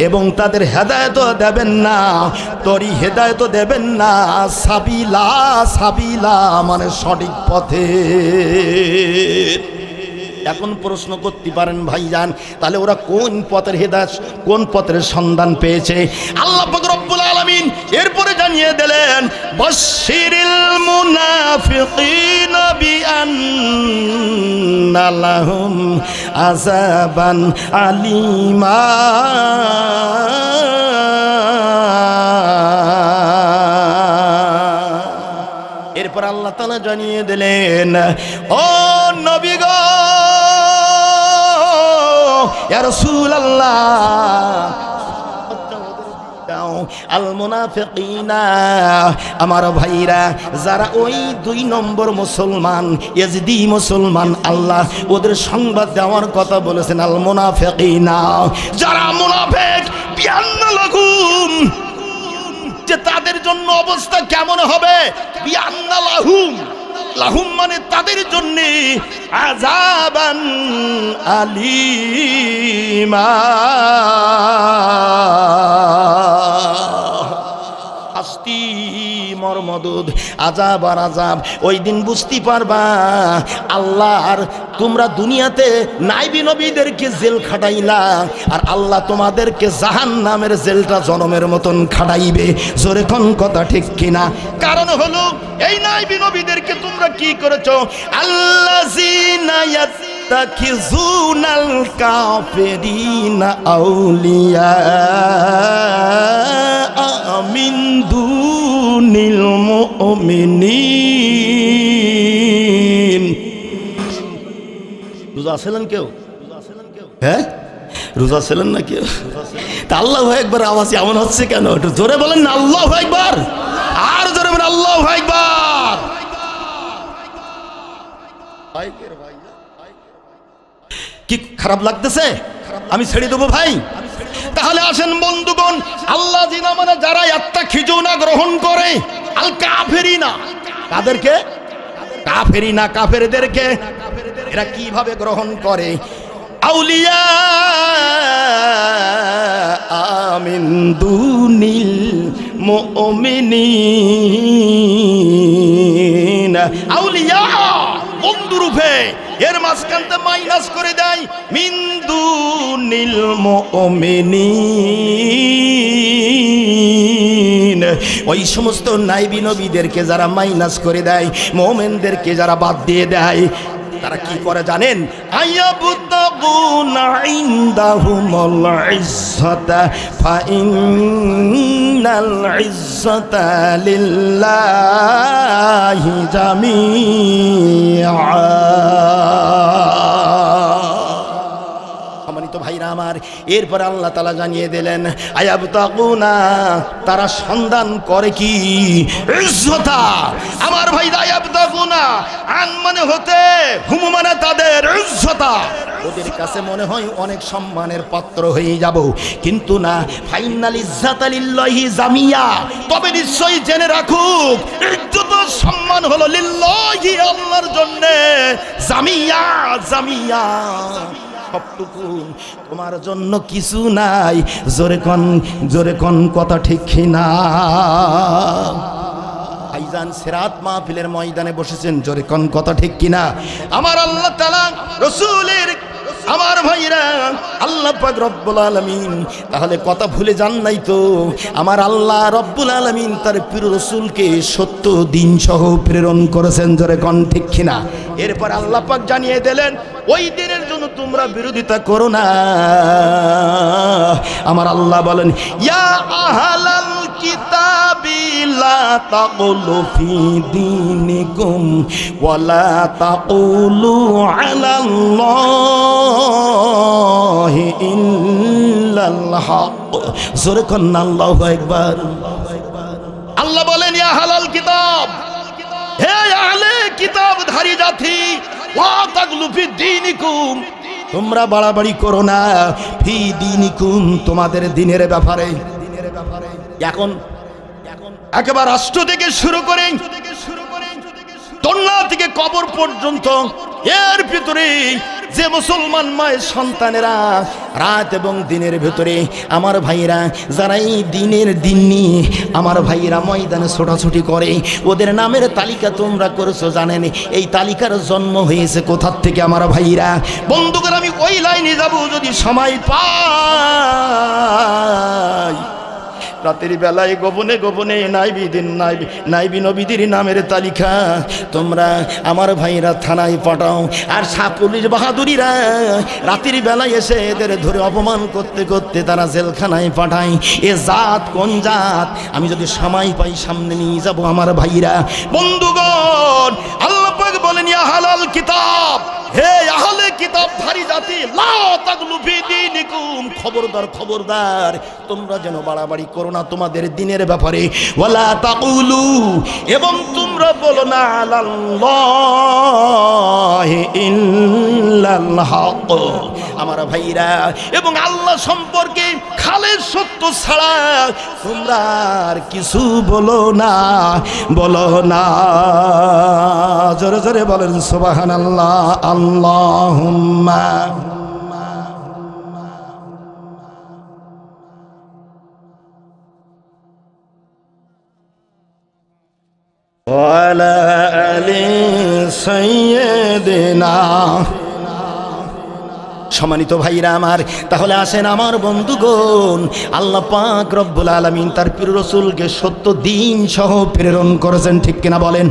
এবং তাদের হেদায়েতও দেবেন না, তরি হেদায়েতও দেবেন না, সাবিলা, সাবিলা মানে সঠিক পথে। এখন প্রশ্ন করতে পারেন, ভাইজান, তাহলে ওরা কোন পথের হেদায়েত, কোন পথের সন্ধান পেয়েছে? আল্লাহ পাক রব্বুল আলামিন এরপরে জানিয়ে দিলেন, বাশশিরিল মুনাফিকিনা বিআন্না লাহুম আযাবান আলিমা। এরপর আল্লাহ তাআলা জানিয়ে দিলেন, ও নবী গো, ইয়া রাসূলুল্লাহ, আল মুনাফিকিনা, আমার ভাইরা, যারা ওই 2 নম্বর মুসলমান, ইজদি মুসলমান, আল্লাহ ওদের সংবাদ দেওয়ার কথা বলেছেন। আল মুনাফিকিনা, যারা মুনাফিক, বিআন্না লাহুম, যে তাদের জন্য অবস্থা কেমন হবে? বিআন্না লাহুম, লাহুম মানে তাদের জন্য, আযাবান আলিমা, মওজুদ, আযাব আর আযাব। ওই দিন বুঝতে পারবা আল্লাহর, তোমরা দুনিয়াতে নাইবি নবীদেরকে জেল খাটাইলা, আর আল্লাহ তোমাদেরকে জাহান্নামের জেলটা জনমের মতন খাটাইবে। জোরে কোন কথা ঠিক কিনা? কারণ হলো এই নাইবি নবীদেরকে তোমরা কি করেছো? আল্লাযিনা ইয়াত্তাখিযুনাল কাফিরিনা আউলিয়া মিন দুনিল মুমিনিন। রোজা ছিলেন কেউ? হ্যাঁ, রোজা ছিলেন না কেউ? তা আল্লাহু আকবার আওয়াজ এমন হচ্ছে কেন? একটু জোরে বলেন না আল্লাহু আকবার, আর জোরে বলেন আল্লাহু আকবার। কি খারাপ লাগতেছে? আমি ছেড়ে দেবো ভাই? তাহলে আসেন বন্ধুগণ, আল্লাহ জিনা মানে যারা ইয়াত্তাখিজুনা গ্রহণ করে, আল কাফিরিনা, কাদেরকে? কাফিরিনা, কাফেরদেরকে। এরা কিভাবে গ্রহণ করে? আউলিয়া মিন দুনিল মুমিনিন। আউলিয়া বন্ধুরূপে, এর মাঝখানতে মাইনাস করে দেয় মিন দুনিল মুমিনিন। ওই সমস্ত নাইবি নবীদেরকে যারা মাইনাস করে দেয়, মুমিনদেরকে যারা বাদ দিয়ে দেয়, তারা কি করে জানেন? আয়াবতাগুনা ইনদাহুমুল ইজ্জাতা ফাইন্নাল ইজ্জাতা লিল্লাহি জামিআ। সম্মানিত ভাইরা আমার, এরপর আল্লাহ তাআলা জানিয়ে দিলেন আয়াবতাগুনা, তারা সন্ধান করে কি? ইজ্জতা। আমার ভাই, আয়াবতাগুনা আন মানে হতে, হুম মানে তাদের, ইজ্জতা ওদের কাছে মনে হয় অনেক সম্মানের পাত্র হয়ে যাব, কিন্তু না। ফাইনাল ইজ্জাতা লিল্লাহি জামিয়া, তবে নিশ্চয়ই জেনে রাখুক ইজ্জত সম্মান হলো লিল্লাহি, আল্লাহর জন্য। জামিয়া, জামিয়া সবটুকু তোমার জন্য, কিছু নাই। জোরে কোন, জোরে কোন কথা ঠিক না? ভাইজান সিরাত মাহফিলের ময়দানে বসেছেন, জোরে কোন কথা ঠিক কিনা? আমার আল্লাহ তাআলা রাসূলের, আমার ভাইরা, আল্লাহ পাক রব্বুল আলামিন তাহলে কথা ভুলে যান নাই তো? আমার আল্লাহ রব্বুল আলামিন তার প্রিয় রাসূলকে 70 দিন সহ প্রেরণ করেছেন, জোরে কোন ঠিক কিনা? এরপর আল্লাহ পাক জানিয়ে দিলেন ওই দিনের জন্য তোমরা বিরোধিতা করো না। আমার আল্লাহ বলেন ইয়া আহলাল কিতাবি লা তাগুলু ফি দীনিকুম ওয়া লা তাকুলু আলাল্লাহি ইল্লাল হক। জোরে কোন আল্লাহু আকবার। আল্লাহ বলেন ইয়া আহলাল কিতাব, হে আহলে কিতাবধারী জাতি, ওয়া তাগলু ফি দীনিকুম, তোমরা বাড়াবাড়ি করো না, ফি দীনিকুম, তোমাদের দিনের ব্যাপারে। এখন একেবারে রাষ্ট্র থেকে শুরু করে তন্না থেকে কবর পর্যন্ত, এর ভিতরে যে মুসলমান মায়ের সন্তানেরা রাত এবং দিনের ভেতরে, আমার ভাইরা যারা এই দিনের দিন নিয়ে আমার ভাইরা ময়দানে ছোটাছুটি করে, ওদের নামের তালিকা তোমরা করেছো জানেন? এই তালিকার জন্ম হয়েছে কোথার থেকে আমার ভাইরা? বন্ধুগণ, আমি ওই লাইনে যাব যদি সময় পাই। রাতের বেলায় গোপনে গোপনে নাইবি নবীদের নামের তালিকা তোমরা আমার ভাইরা থানায় পাঠাও, আর পুলিশ বাহাদুরিরা রাতের বেলায় এসে এদের ধরে অপমান করতে করতে তারা জেলখানায় পাঠায়। এ জাত কোন জাত? আমি যদি সময় পাই সামনে নিয়ে যাব আমার ভাইরা। বন্ধুগণ, আল্লাহ পাক বলেন ইয়া আহলাল কিতাব, হে আহলে কিতাবধারী জাতি, লা তাগলু ফি দীনিকুম, খবরদার খবরদার, তোমরা যেন বাড়াবাড়ি করো না তোমাদের দিনের ব্যাপারে। ওয়ালা তাকুলু, এবং তোমরা বলো না আলাল্লাহি ইল্লাল হক, আমার ভাইরা, এবং আল্লাহ সম্পর্কে খালেস সত্য ছাড়া তোমরা আর কিছু বলো না, বলো না। জোরে জোরে বলেন সুবহানাল্লাহ, আল্লাহুম্মা। ওয়ালা আলি সাইয়্যিদিনা। সম্মানিত ভাইরা আমার, তাহলে আসেন আমার বন্ধুগণ, আল্লাহ পাক রব্বুল আলামিন তার প্রিয় রাসূলকে সত্য দিন সহ প্রেরণ করেছেন, ঠিক কিনা বলেন?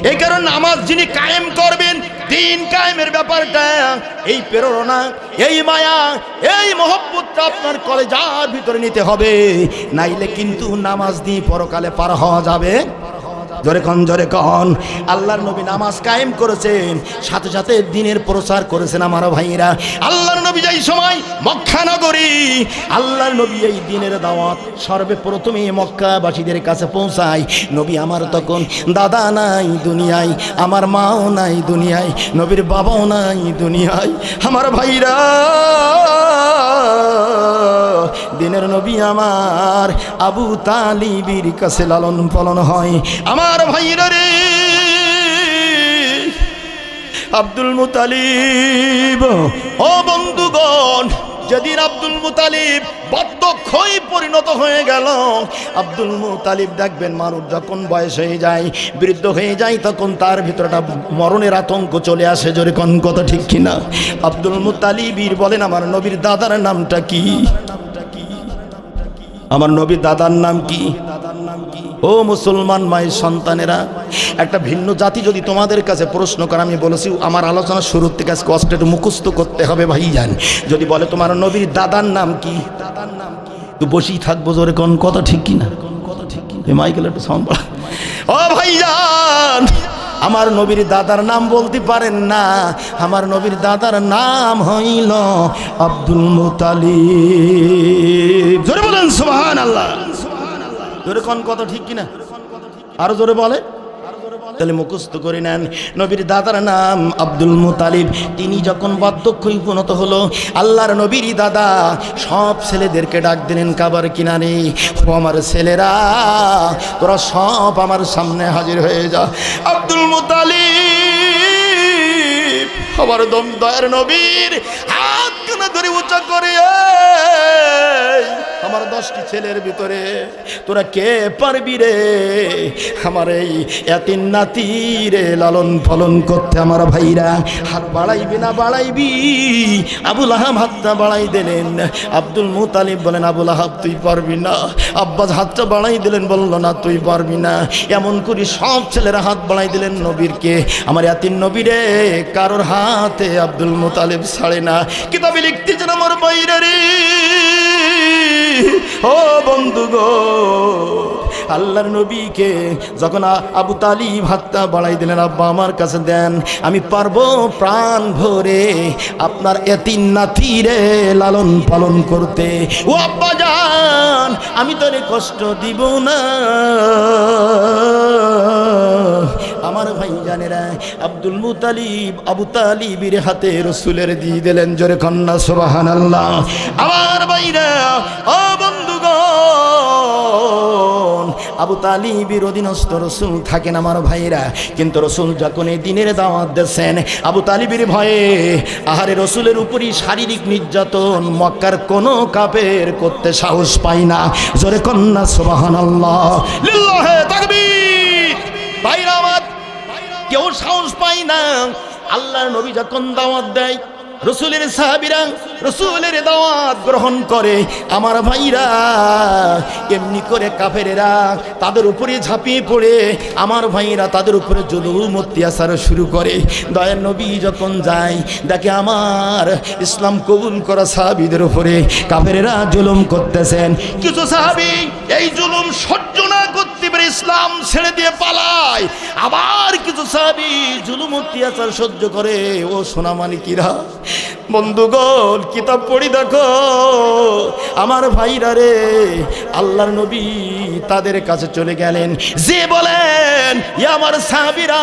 এই কারণে নামাজ যিনি কায়েম করবেন, দিন কায়েমের ব্যাপারটা, এই প্রেরণা, এই মায়া, এই মহব্বতটা আপনার কলেজার ভিতরে নিতে হবে, নাইলে কিন্তু নামাজ দিয়ে পরকালে পার হওয়া যাবে। জোরে কন, জোরে কন। আল্লাহর নবী নামাজ কায়েম করেছেন, সাথে সাথে দিনের প্রচার করেছেন আমার ভাইরা। আল্লাহর নবী যেই সময় মক্কা নগরী, আল্লাহর নবী এই দিনের দাওয়াত সর্বপ্রথমে মক্কাবাসীদের কাছে পৌঁছায়। নবী আমার তখন দাদা নাই দুনিয়ায়, আমার মাও নাই দুনিয়ায়, নবীর বাবাও নাই দুনিয়ায়। আমার ভাইরা, দিনের নবী আমার আবু তালিবের কাছে লালন পালন হয়। আমার ভাইরা রে, আব্দুল মুতালিব, ও বন্ধুগণ, যেদিন আব্দুল মুতালিব বার্ধক্যই পরিণত হয়ে গেল, আব্দুল মুতালিব দেখবেন মানুষ যখন বয়স হয়ে যায়, বৃদ্ধ হয়ে যায়, তখন তার ভিতরটা মরণের আতঙ্ক চলে আসে। জোরে কোন কথা ঠিক কিনা? আব্দুল মুতালিবির বলেন, আমার নবীর দাদার নামটা কি? আমার নবীর দাদার নাম কি? ও মুসলমান মায়ের সন্তানেরা, একটা ভিন্ন জাতি যদি তোমাদের কাছে প্রশ্ন করে, আমি বলেছি আমার আলোচনা শুরুর থেকে কষ্ট একটু মুখস্থ করতে হবে ভাইজান। যদি বলে তোমার নবীর দাদার নাম কি, দাদার নাম কি, তো বসেই থাকবো। জোরে কোন কথা ঠিক কিনা? মাইকেল একটু সাউন্ড বাড়া। ও ভাইজান, আমার নবীর দাদার নাম বলতে পারেন না? আমার নবীর দাদার নাম হইল আব্দুল মুতালিব। জোরে বলেন সুবহানাল্লাহ। জোরে কোন কথা ঠিক কিনা? আরো জোরে বলে, তাহলে মুখস্থ করে নেন। নবীর দাদার নাম আব্দুল মুতালিব। তিনি যখন বার্ধক্যে উপনীত হলো, আল্লাহর নবীর দাদা সব ছেলেদেরকে ডাক দিলেন কাবার কিনারে, ও আমার ছেলেরা, তোরা সব আমার সামনে হাজির হয়ে যা। আব্দুল মুতালিব আমার দয়ার নবীর হাত কানা ধরে উঁচা করে, আমার 10টি ছেলের ভিতরে তোরা কে পারবি রে আমার এই এতিম নাতি রে লালন পালন করতে? আমার ভাইরা, হাত বাড়াইবি না বাড়াইবি? আবুল আহাব হাতটা বাড়াই দিলেন। আব্দুল মুতালিব বলেন, আবুল আহাব তুই পারবি না। আব্বাস হাতটা বাড়াই দিলেন, বলল না তুই পারবি না। এমন করে সব ছেলেরা হাত বাড়াই দিলেন নবীরকে। আমার এতিম নবীরে কারোর হাতে আব্দুল মুতালিব ছাড়ে না। কিতাবে লিখতেছেন আমার ভাইরা রে, ও বন্ধুগো, আল্লাহর নবীকে যখন আবু তালিব হাতটা বাড়াই দিলেন, আব্বা আমার কাছে দেন, আমি পারবো প্রাণ ভরে আপনার এতিম নাতিরে লালন পালন করতে। ও আব্বা জান, আমি তোরে কষ্ট দিব না। আমার ভাই জানেরা, আব্দুল মুতালিব আবু তালিবের হাতে রসুলের দিয়ে দিলেন। জোরে কন্যা সুবহানাল্লাহ। আমার ভাইরা, ও বন্ধুগণ, আবু তালিবের অধীনস্থ রসুল থাকেন আমার ভাইরা। কিন্তু রসুল যখন এই দিনের দাওয়াত দিয়েছেন, আবু তালিবের ভয়ে আহারে রসুলের উপরই শারীরিক নির্যাতন মক্কার কোনো কাফের করতে সাহস পায় না। জোরে কন্যা সুবহানাল্লাহ, লিল্লাহে তাকবীর। ভাইরা আমার, কেউ সাহস পায় না। আল্লাহর নবী যখন দাওয়াত দেয়, রসুলের সাহাবীরা রসুলের দাওয়াত গ্রহণ করে। আমার ভাইরা, এমনি করে কাফেরেরা তাদের উপরে ঝাঁপিয়ে পড়ে আমার ভাইরা তাদের উপরে জুলুম অত্যাচার শুরু করে। দয়ার নবী যখন যায়, দেখে আমার ইসলাম কবুল করা সাহাবীদের উপরে কাফেরেরা জুলুম করতেছেন। কিছু সাহাবী এই জুলুম সহ্য না করতে পারে ইসলাম ছেড়ে দিয়ে পালায়। আবার কিছু সাহাবী জুলুম অত্যাচার সহ্য করে। ও সোনামানিকিরা, বন্ধুগণ, কিতাব পড়ি দেখো আমার ভাইরা রে, আল্লাহর নবী তাদের কাছে চলে গেলেন, যে বলেন, ইয়া আমার সাহাবীরা,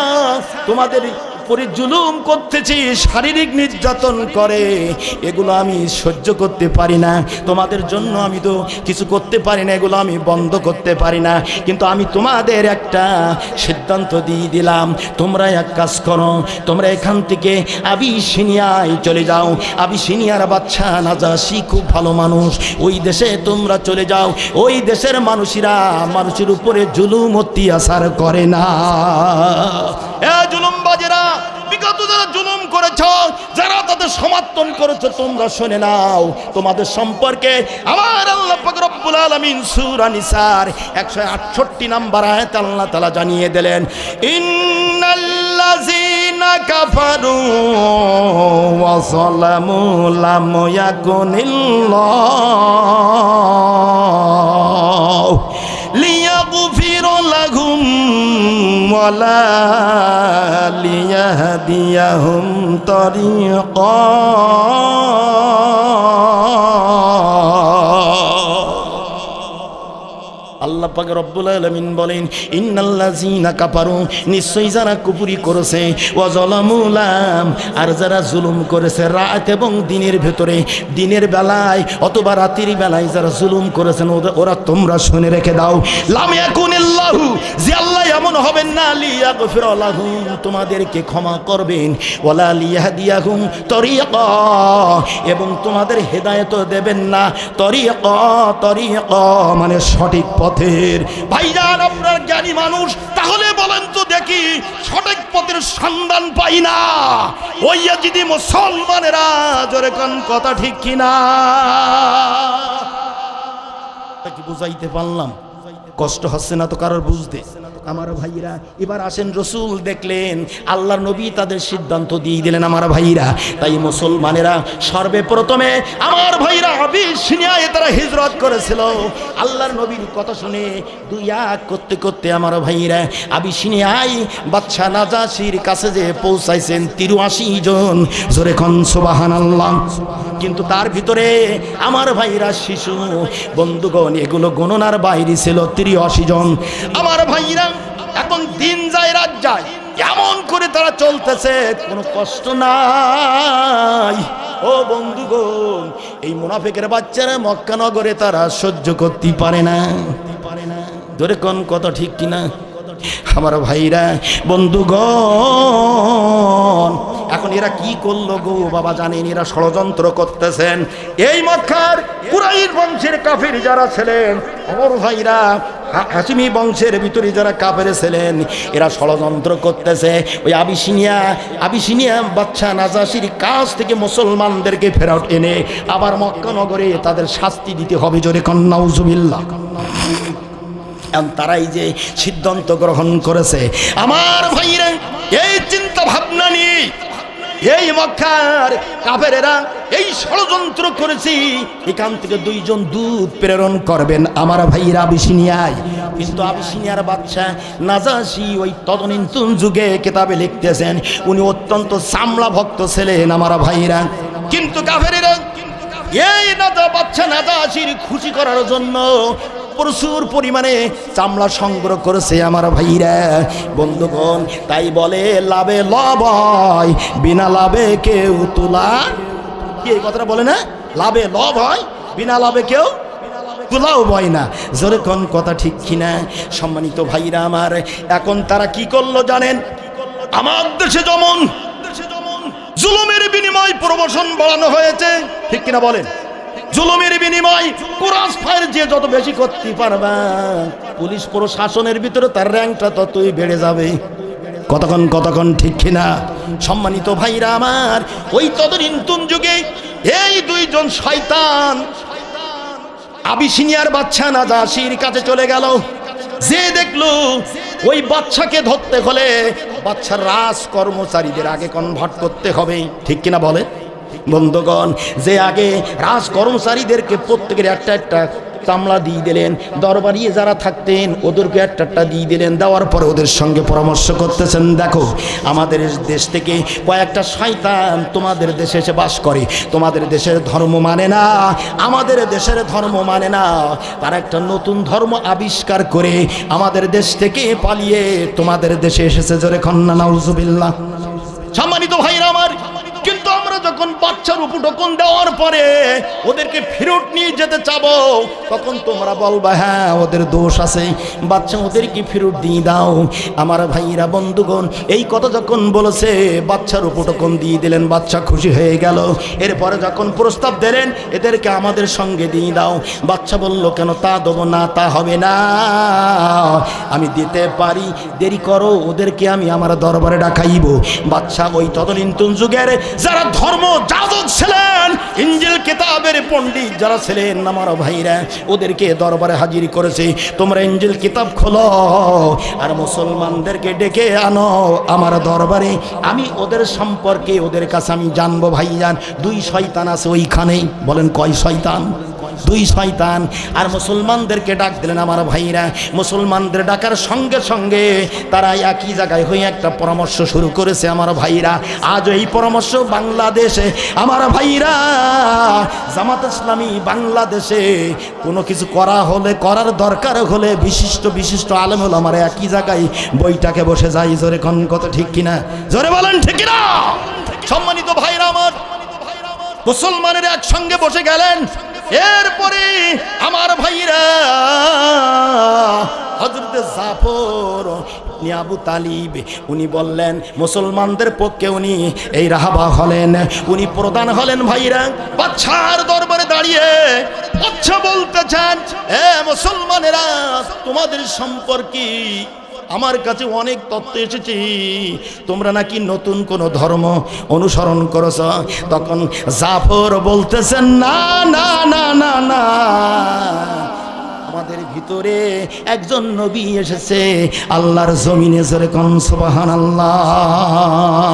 তোমাদের উপরে জুলুম করতেছি, শারীরিক নির্যাতন করে, এগুলো আমি সহ্য করতে পারি না। তোমাদের জন্য আমি তো কিছু করতে পারি না, এগুলো আমি বন্ধ করতে পারি না। কিন্তু আমি তোমাদের একটা সিদ্ধান্ত দিয়ে দিলাম, তোমরা এক কাজ করো, তোমরা এখান থেকে আবিসিনিয়ায় চলে যাও। আবিসিনিয়ার বাদশা নাজাশী খুব ভালো মানুষ, ওই দেশে তোমরা চলে যাও। ওই দেশের মানুষেরা মানুষের উপরে জুলুম অত্যাচার করে না। এ জুলুমবাজেরা, বিগত যারা জুলুম করেছ, যারা তাদের সমর্থন করেছে, তোমরা শুনে নাও, তোমাদের সম্পর্কে আমার আল্লাহ পাক রব্বুল আলামিন সূরা নিসার 168 নম্বর আয়াতে আল্লাহ তাআলা জানিয়ে দিলেন, ইন্নাল্লাযীনা কাফারু ওয়া যালামু লাম ইয়াকুনিল্লাহু লিয়াগফিরা লাহুম ওয়ালা লিয়াহদিয়াহুম তরিকা। আল্লাহ পাক রব্বুল আলামিন বলেন, ইন্নাল্লাযীনা কাফারু, নিশ্চয়ই যারা কুফরি করেছে, ওয়া যালামুলাম, আর যারা জুলুম করেছে রাত এবং দিনের ভেতরে, দিনের বেলায় অথবা রাতের বেলায় যারা জুলুম করেছেন, ওরা তোমরা শুনে রেখে দাও, লাম ইয়াকুনিল্লাহু, যে আল্লাহ এমন হবেন না, লিয়াগফিরা লাহুম, তোমাদেরকে ক্ষমা করবেন, ওয়ালা লিয়াহদিয়াহুম তরিকা, এবং তোমাদের হেদায়েত দেবেন না। তরিকা মানে সঠিক পথের। ভাইজান, আপনার জ্ঞানী মানুষ, তাহলে বলেন তো দেখি, সঠিক পথের সন্ধান পাই না। ওই যদি মুসলমানেরা, জোরে কোন কথা ঠিক কিনা? কি বুঝাইতে পারলাম? কষ্ট হচ্ছে না তো কারোর বুঝতে? আমার ভাইরা, এবার আসেন, রসুল দেখলেন আল্লাহর নবী তাদের সিদ্ধান্ত দিয়ে দিলেন। আমার ভাইরা, তাই মুসলমানেরা সর্বপ্রথমে আমার ভাইরা আবিসিনিয়ায় তারা হিজরত করেছিল। আল্লাহর নবীর কথা শুনে দুই এক করতে করতে আমার ভাইরা আবিসিনিয়ায় বাদশা নাজাশীর কাছে যে পৌঁছাইছেন 83 জন, জোরে কোন সুবহানাল্লাহ। কিন্তু তার ভিতরে আমার ভাইরা শিশু, বন্ধুগণ, এগুলো গণনার বাইরে ছিল 83 জন। আমার ভাইরা, এখন দিন যায় রাত যায়, এমন করে তারা চলতেছে, কোনো কষ্ট নাই। ও বন্ধুগণ, এই মুনাফিকের বাচ্চারা মক্কা নগরে তারা সহ্য করতে পারে না। ধরে কোন কথা ঠিক কিনা? আমার ভাইরা, বন্ধুগণ, এখন এরা কি করলো গো বাবা জানেন? এরা ষড়যন্ত্র করতেছেন। এই মক্কার কুরাইশ বংশের কাফির যারা ছিলেন, আমার ভাইরা, হাশিমি বংশের ভিতরে যারা কাফের ছিলেন, এরা ষড়যন্ত্র করতেছে ওই আবিসিনিয়া বাদশা নাজাশীর কাছ থেকে মুসলমানদেরকে ফেরত এনে আবার মক্কা নগরে তাদের শাস্তি দিতে হবে। জোরে কোন নাউজুবিল্লাহ। তারাই যে সিদ্ধান্ত গ্রহণ করেছে, আমার ভাইরা, এই চিন্তা ভাবনা নিয়ে এই মক্কার কাফেরেরা এই ষড়যন্ত্র করেছি, এখান থেকে 2 জন দূত প্রেরণ করবেন আমার ভাইরা আবিসিনিয়ায়। কিন্তু আবিসিনিয়ার বাদশা নাজাশী ওই তদানীন্তন যুগে কিতাবে লিখতেছেন, উনি অত্যন্ত চামড়া ভক্ত ছিলেন আমার ভাইরা। কিন্তু কাফেরেরা এই বাদশা নাজাশীর খুশি করার জন্য প্রচুর পরিমাণে চামড়া সংগ্রহ করেছে আমার ভাইরা। বন্ধুগণ, তাই বলে লাভে লাভ হয়, বিনা লাভে কেউ তুলা, কি এই কথাটা বলে না? লাভে লাভ হয়, বিনা লাভে কেউ তুলাও বয় না। জোরে কোন কথা ঠিক কিনা? সম্মানিত ভাইরা আমার, এখন তারা কি করলো জানেন? আমার দেশে যেমন জুলুমের বিনিময় প্রমোশন বাড়ানো হয়েছে, ঠিক কিনা বলেন? জুলুমের বিনিময় ক্রস ফায়ার যে যত বেশি করতে পারবা, পুলিশ প্রশাসনের ভিতরে তার র্যাঙ্কটা ততই বেড়ে যাবে। কতক্ষণ ঠিক কিনা? সম্মানিত ভাইরা আমার, ওই তদানীন্তন যুগে এই 2 জন শয়তান আবিসিনিয়ার বাদশা নাজাশীর কাছে চলে গেল। যে দেখলো ওই বাদশাকে ধরতে হলে বাদশার রাজ কর্মচারীদের আগে কনভার্ট করতে হবে, ঠিক কিনা বলে? বন্ধুগণ, যে আগে রাজ কর্মচারীদেরকে প্রত্যেকের একটা চামড়া দিয়ে দিলেন, দরবারি যারা থাকতেন ওদেরকে একটা দিয়ে দিলেন। দেওয়ার পরে ওদের সঙ্গে পরামর্শ করতেছেন, দেখো আমাদের দেশ থেকে কয়েকটা শয়তান তোমাদের দেশে এসে বাস করে, তোমাদের দেশের ধর্ম মানে না, আমাদের দেশের ধর্ম মানে না, তারা একটা নতুন ধর্ম আবিষ্কার করে আমাদের দেশ থেকে পালিয়ে তোমাদের দেশে এসেছে। জোরে কন্না নাউজুবিল্লাহ। বাচ্চার উপটকন দেওয়ার পরে ওদেরকে ফেরত নিয়ে যেতে চাবো, তখন তোমরা বলবা হ্যাঁ ওদের দোষ আছে, বাচ্চা ওদেরকে ফেরত দিয়ে দাও। আমার ভাইরা বন্ধুগণ, এই কথা যখন বলেছে বাচ্চার উপটকন দিয়ে দিলেন, বাচ্চা খুশি হয়ে গেল। এরপরে যখন প্রস্তাব দিলেন এদেরকে আমাদের সঙ্গে দিয়ে দাও, বাচ্চা বলল কেন তা দেবো না, তা হবে না, আমি দিতে পারি, দেরি করো, ওদেরকে আমি আমার দরবারে ডাকাইব। বাচ্চা ওই তদনীন্তন যুগের যারা ধর্ম যাজক ছিলেন, ইঞ্জিল কিতাবের পণ্ডিত যারা ছিলেন আমার ভাইরা, ওদেরকে দরবারে হাজির করেছে। তোমরা ইঞ্জিল কিতাব খোলো আর মুসলমানদেরকে ডেকে আনো আমার দরবারে, আমি ওদের সম্পর্কে ওদের কাছে আমি জানবো। ভাইজান, দুই শয়তান আছে ওইখানে। বলেন কয় শয়তান? দুই শয়তান। আর মুসলমানদেরকে ডাক দিলেন আমার ভাইরা। মুসলমানদের ডাকার সঙ্গে সঙ্গে তারা একই জায়গায় হয়ে একটা পরামর্শ শুরু করেছে আমার ভাইরা। আজ এই পরামর্শ বাংলাদেশে আমার ভাইরা, জামাত ইসলামী বাংলাদেশে কোনো কিছু করা হলে, করার দরকার হলে বিশিষ্ট বিশিষ্ট আলেম ওলামারা একই জায়গায় বইটাকে বসে যায়। জোরে কোন কথা ঠিক কিনা? জোরে বলেন ঠিক কিনা? সম্মানিত ভাইরা আমার, মুসলমানের একসঙ্গে বসে গেলেন। এরপরে আমার ভাইরা হযরত জাফর আবু তালিব উনি বললেন, মুসলমানদের পক্ষে উনি এই রাহাবা হলেন, উনি প্রধান হলেন। ভাইরা বাদশার দরবারে দাঁড়িয়ে বাদশা বলতেছেন, এ মুসলমানেরা, তোমাদের সম্পর্কে আমার কাছে অনেক তথ্য এসেছে, তোমরা নাকি নতুন কোন ধর্ম অনুসরণ করেছ। তখন জাফর বলতেছেন, না না না না না, আমাদের ভিতরে একজন নবী এসেছে আল্লাহর জমিনে। জোরে কোন সুবহানাল্লাহ।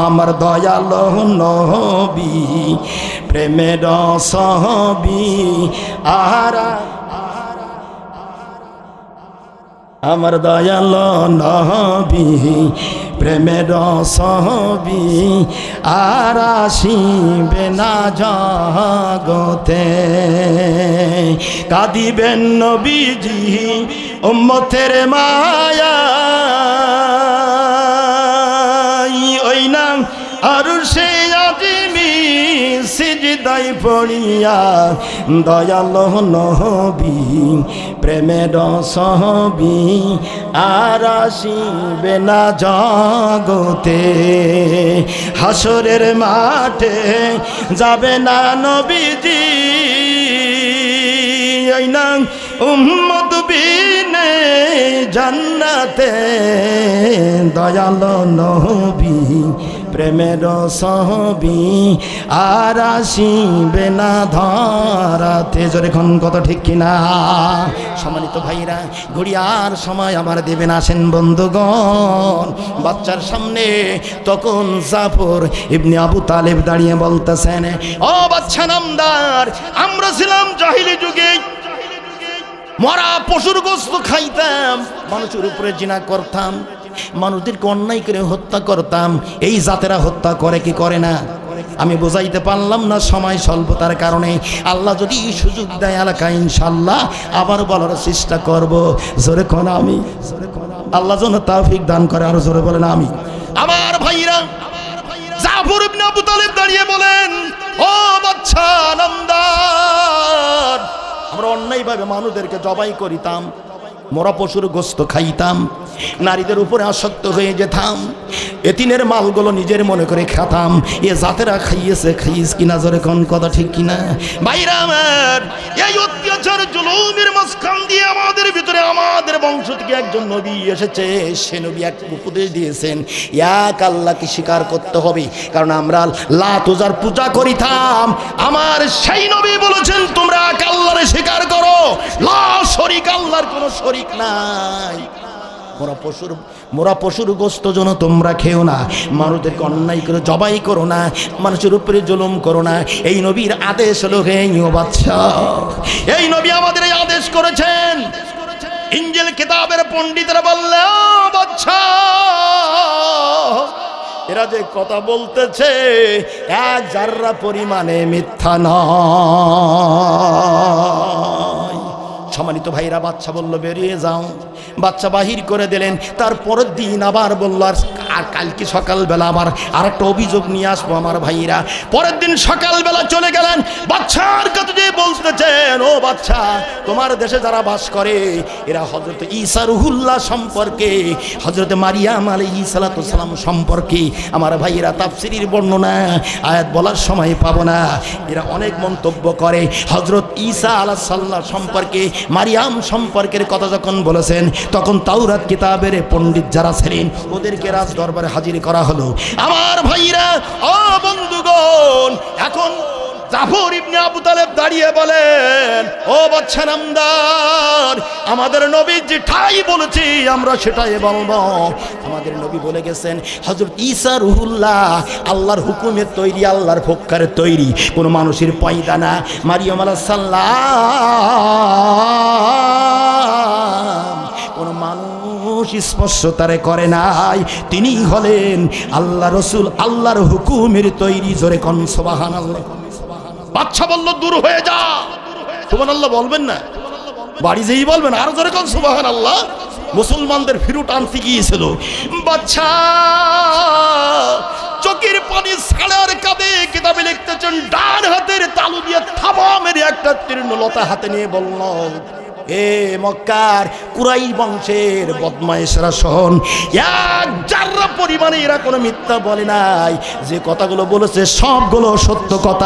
আমার দয়ালু নবী, প্রেমের সহবী, আহারা আমার দয়ালু নবী, প্রেমের সহবী, আর আসিবে না জগতে। কাঁদিবেন নবীজি উম্মতের মায়া, ওই না আর সে আজিমি সিজদায় পড়িয়া, দয়ালু নবী, প্রেমের সহবী, আর আসিবে না জগতে। হাসরের মাঠে যাবে না নবীজি, ওই না উম্মত বিনে জান্নাতে। দয়ালু নবী, প্রেমের সহবী, আর আসিবে না ধরাতে। জোরে কোন কথা ঠিক কিনা? সম্মানিত ভাইরা, ঘড়িয়ার সময় আমার দেবেন, আসেন বন্ধুগণ। বাচ্চার সামনে তখন জাফর ইবনে আবু তালেব দাঁড়িয়ে বলতেছেন, ও বাচ্চা নামদার, আমরা ছিলাম জাহিলি যুগে, মরা পশুর গোশত খাইতাম, মানুষের উপরে জিনা করতাম, মানুষদেরকে অন্যায় করে হত্যা করতাম। এই জাতেরা হত্যা করে কি করে না? আমি বোঝাইতে পারলাম না সময় স্বল্পতার কারণে। আল্লাহ যদি সুযোগ দেয় এলাকায় ইনশাল্লাহ আবার বলার চেষ্টা করব। জোরে কোন আমি, আল্লাহ যেন তৌফিক দান করে। আর জোরে বলেন আমি। আমার ভাইরা, জাফর ইবনে আবু তালেব দাঁড়িয়ে বলেন, ও বাচ্চা নামদার, আমরা অন্যায়ভাবে মানুষদেরকে জবাই করিতাম, মরা পশুর গোশত খাইতাম, নারীদের উপরে আসক্ত হয়ে যেতাম, এতিনের মালগুলো নিজের মনে করে খেতাম। এ জাতেরা খাইয়েছে, খাইয়েছ কিনা? জোরে কোন কথা ঠিক কিনা? ভাইরা আমার, এই অত্যাচার জুলুমের মাঝখান দিয়ে আমাদের ভিতরে, আমাদের বংশ থেকে একজন নবী এসেছে। সে নবী এক উপদেশ দিয়েছেন, এক আল্লাহকে স্বীকার করতে হবে, কারণ আমরা লাত উযার পূজা করিতাম। আমার সেই নবী বলেছেন, তোমরা এক আল্লাহরে স্বীকার করো, লা শরীক, আল্লাহর কোনো শরীক নাই। মোরা পশুর গোশত যেন তোমরা খেও না, মানুষদেরকে অন্যায় করে জবাই করো না, মানুষের উপরে জুলুম করো না। এই নবীর আদেশ হলো, হে বাদশা, এই নবী আমাদের এই আদেশ করেছেন। ইঞ্জিল কিতাবের পণ্ডিতরা বলল, বাদশা, এরা যে কথা বলতেছে এক জাররা পরিমাণে মিথ্যা নয়। সম্মানিত ভাইরা, বাচ্চা বলল বেরিয়ে যাও। বাচ্চা বাহির করে দিলেন। তারপরের দিন আবার বলল, আর কালকে সকালবেলা আবার আরেকটা অভিযোগ নিয়ে আসবো আমার ভাইরা। পরের দিন সকালবেলা চলে গেলেন, বাদশার কাছে যে বলতেছেন, ও বাদশা, তোমার দেশে যারা বাস করে এরা হযরত ঈসা রুহুল্লাহ সম্পর্কে, হযরত মারিয়াম আলাইহিস সালাতু সালাম সম্পর্কে আমার ভাইরা তাফসীরের বর্ণনা আয়াত বলার সময় পাবো না, এরা অনেক মন্তব্য করে। হযরত ঈসা আলাইহিস সালাম সম্পর্কে, মারিয়াম সম্পর্কের কথা যখন বলেছেন, তখন তাওরাত কিতাবের পণ্ডিত যারা ছিলেন ওদেরকে রাজ দরবারে হাজির করা হলো। আমার ভাইরা, ও বন্ধুগণ, এখন জাফর ইবনে আবু তালেব দাঁড়িয়ে বলেন, ও বাদশা নামদার, আমাদের নবী যেটাই বলেছি আমরা সেটাই বলবো। আমাদের নবী বলে গেছেন হযরত ঈসা রুহুল্লাহ আল্লাহর হুকুমের তৈরি, আল্লাহর ফক্কারের তৈরি, কোনো মানুষের পয়দা না। মারিয়াম আলাইহিস সালাম কোন মানুষ স্পর্শ তারে করে নাই, তিনি হলেন আল্লাহ রসুল, আল্লাহর হুকুমের তৈরি। জোরে কোন সুবহানাল্লাহ। বাদশা বলল, দূর হয়ে যা। সুবহানাল্লাহ বলবেন না, বাড়ি যেই বলবেন আরো জোরে কোন সুবহানাল্লাহ। মুসলমানদের ফিরুট আনতে গিয়েছিল বাদশা, চোখের পানি ছাড়ার কাঁধে কিতাবে লিখতেছেন, ডান হাতের তালু দিয়ে থাবা মেরে একটা তৃণলতা হাতে নিয়ে বলল, এ মক্কার কুরাইশ বংশের বদমাইশরা শোন, এক জাররা পরিমাণে এরা কোনো মিথ্যা বলে নাই, যে কথাগুলো বলেছে সবগুলো সত্য কথা।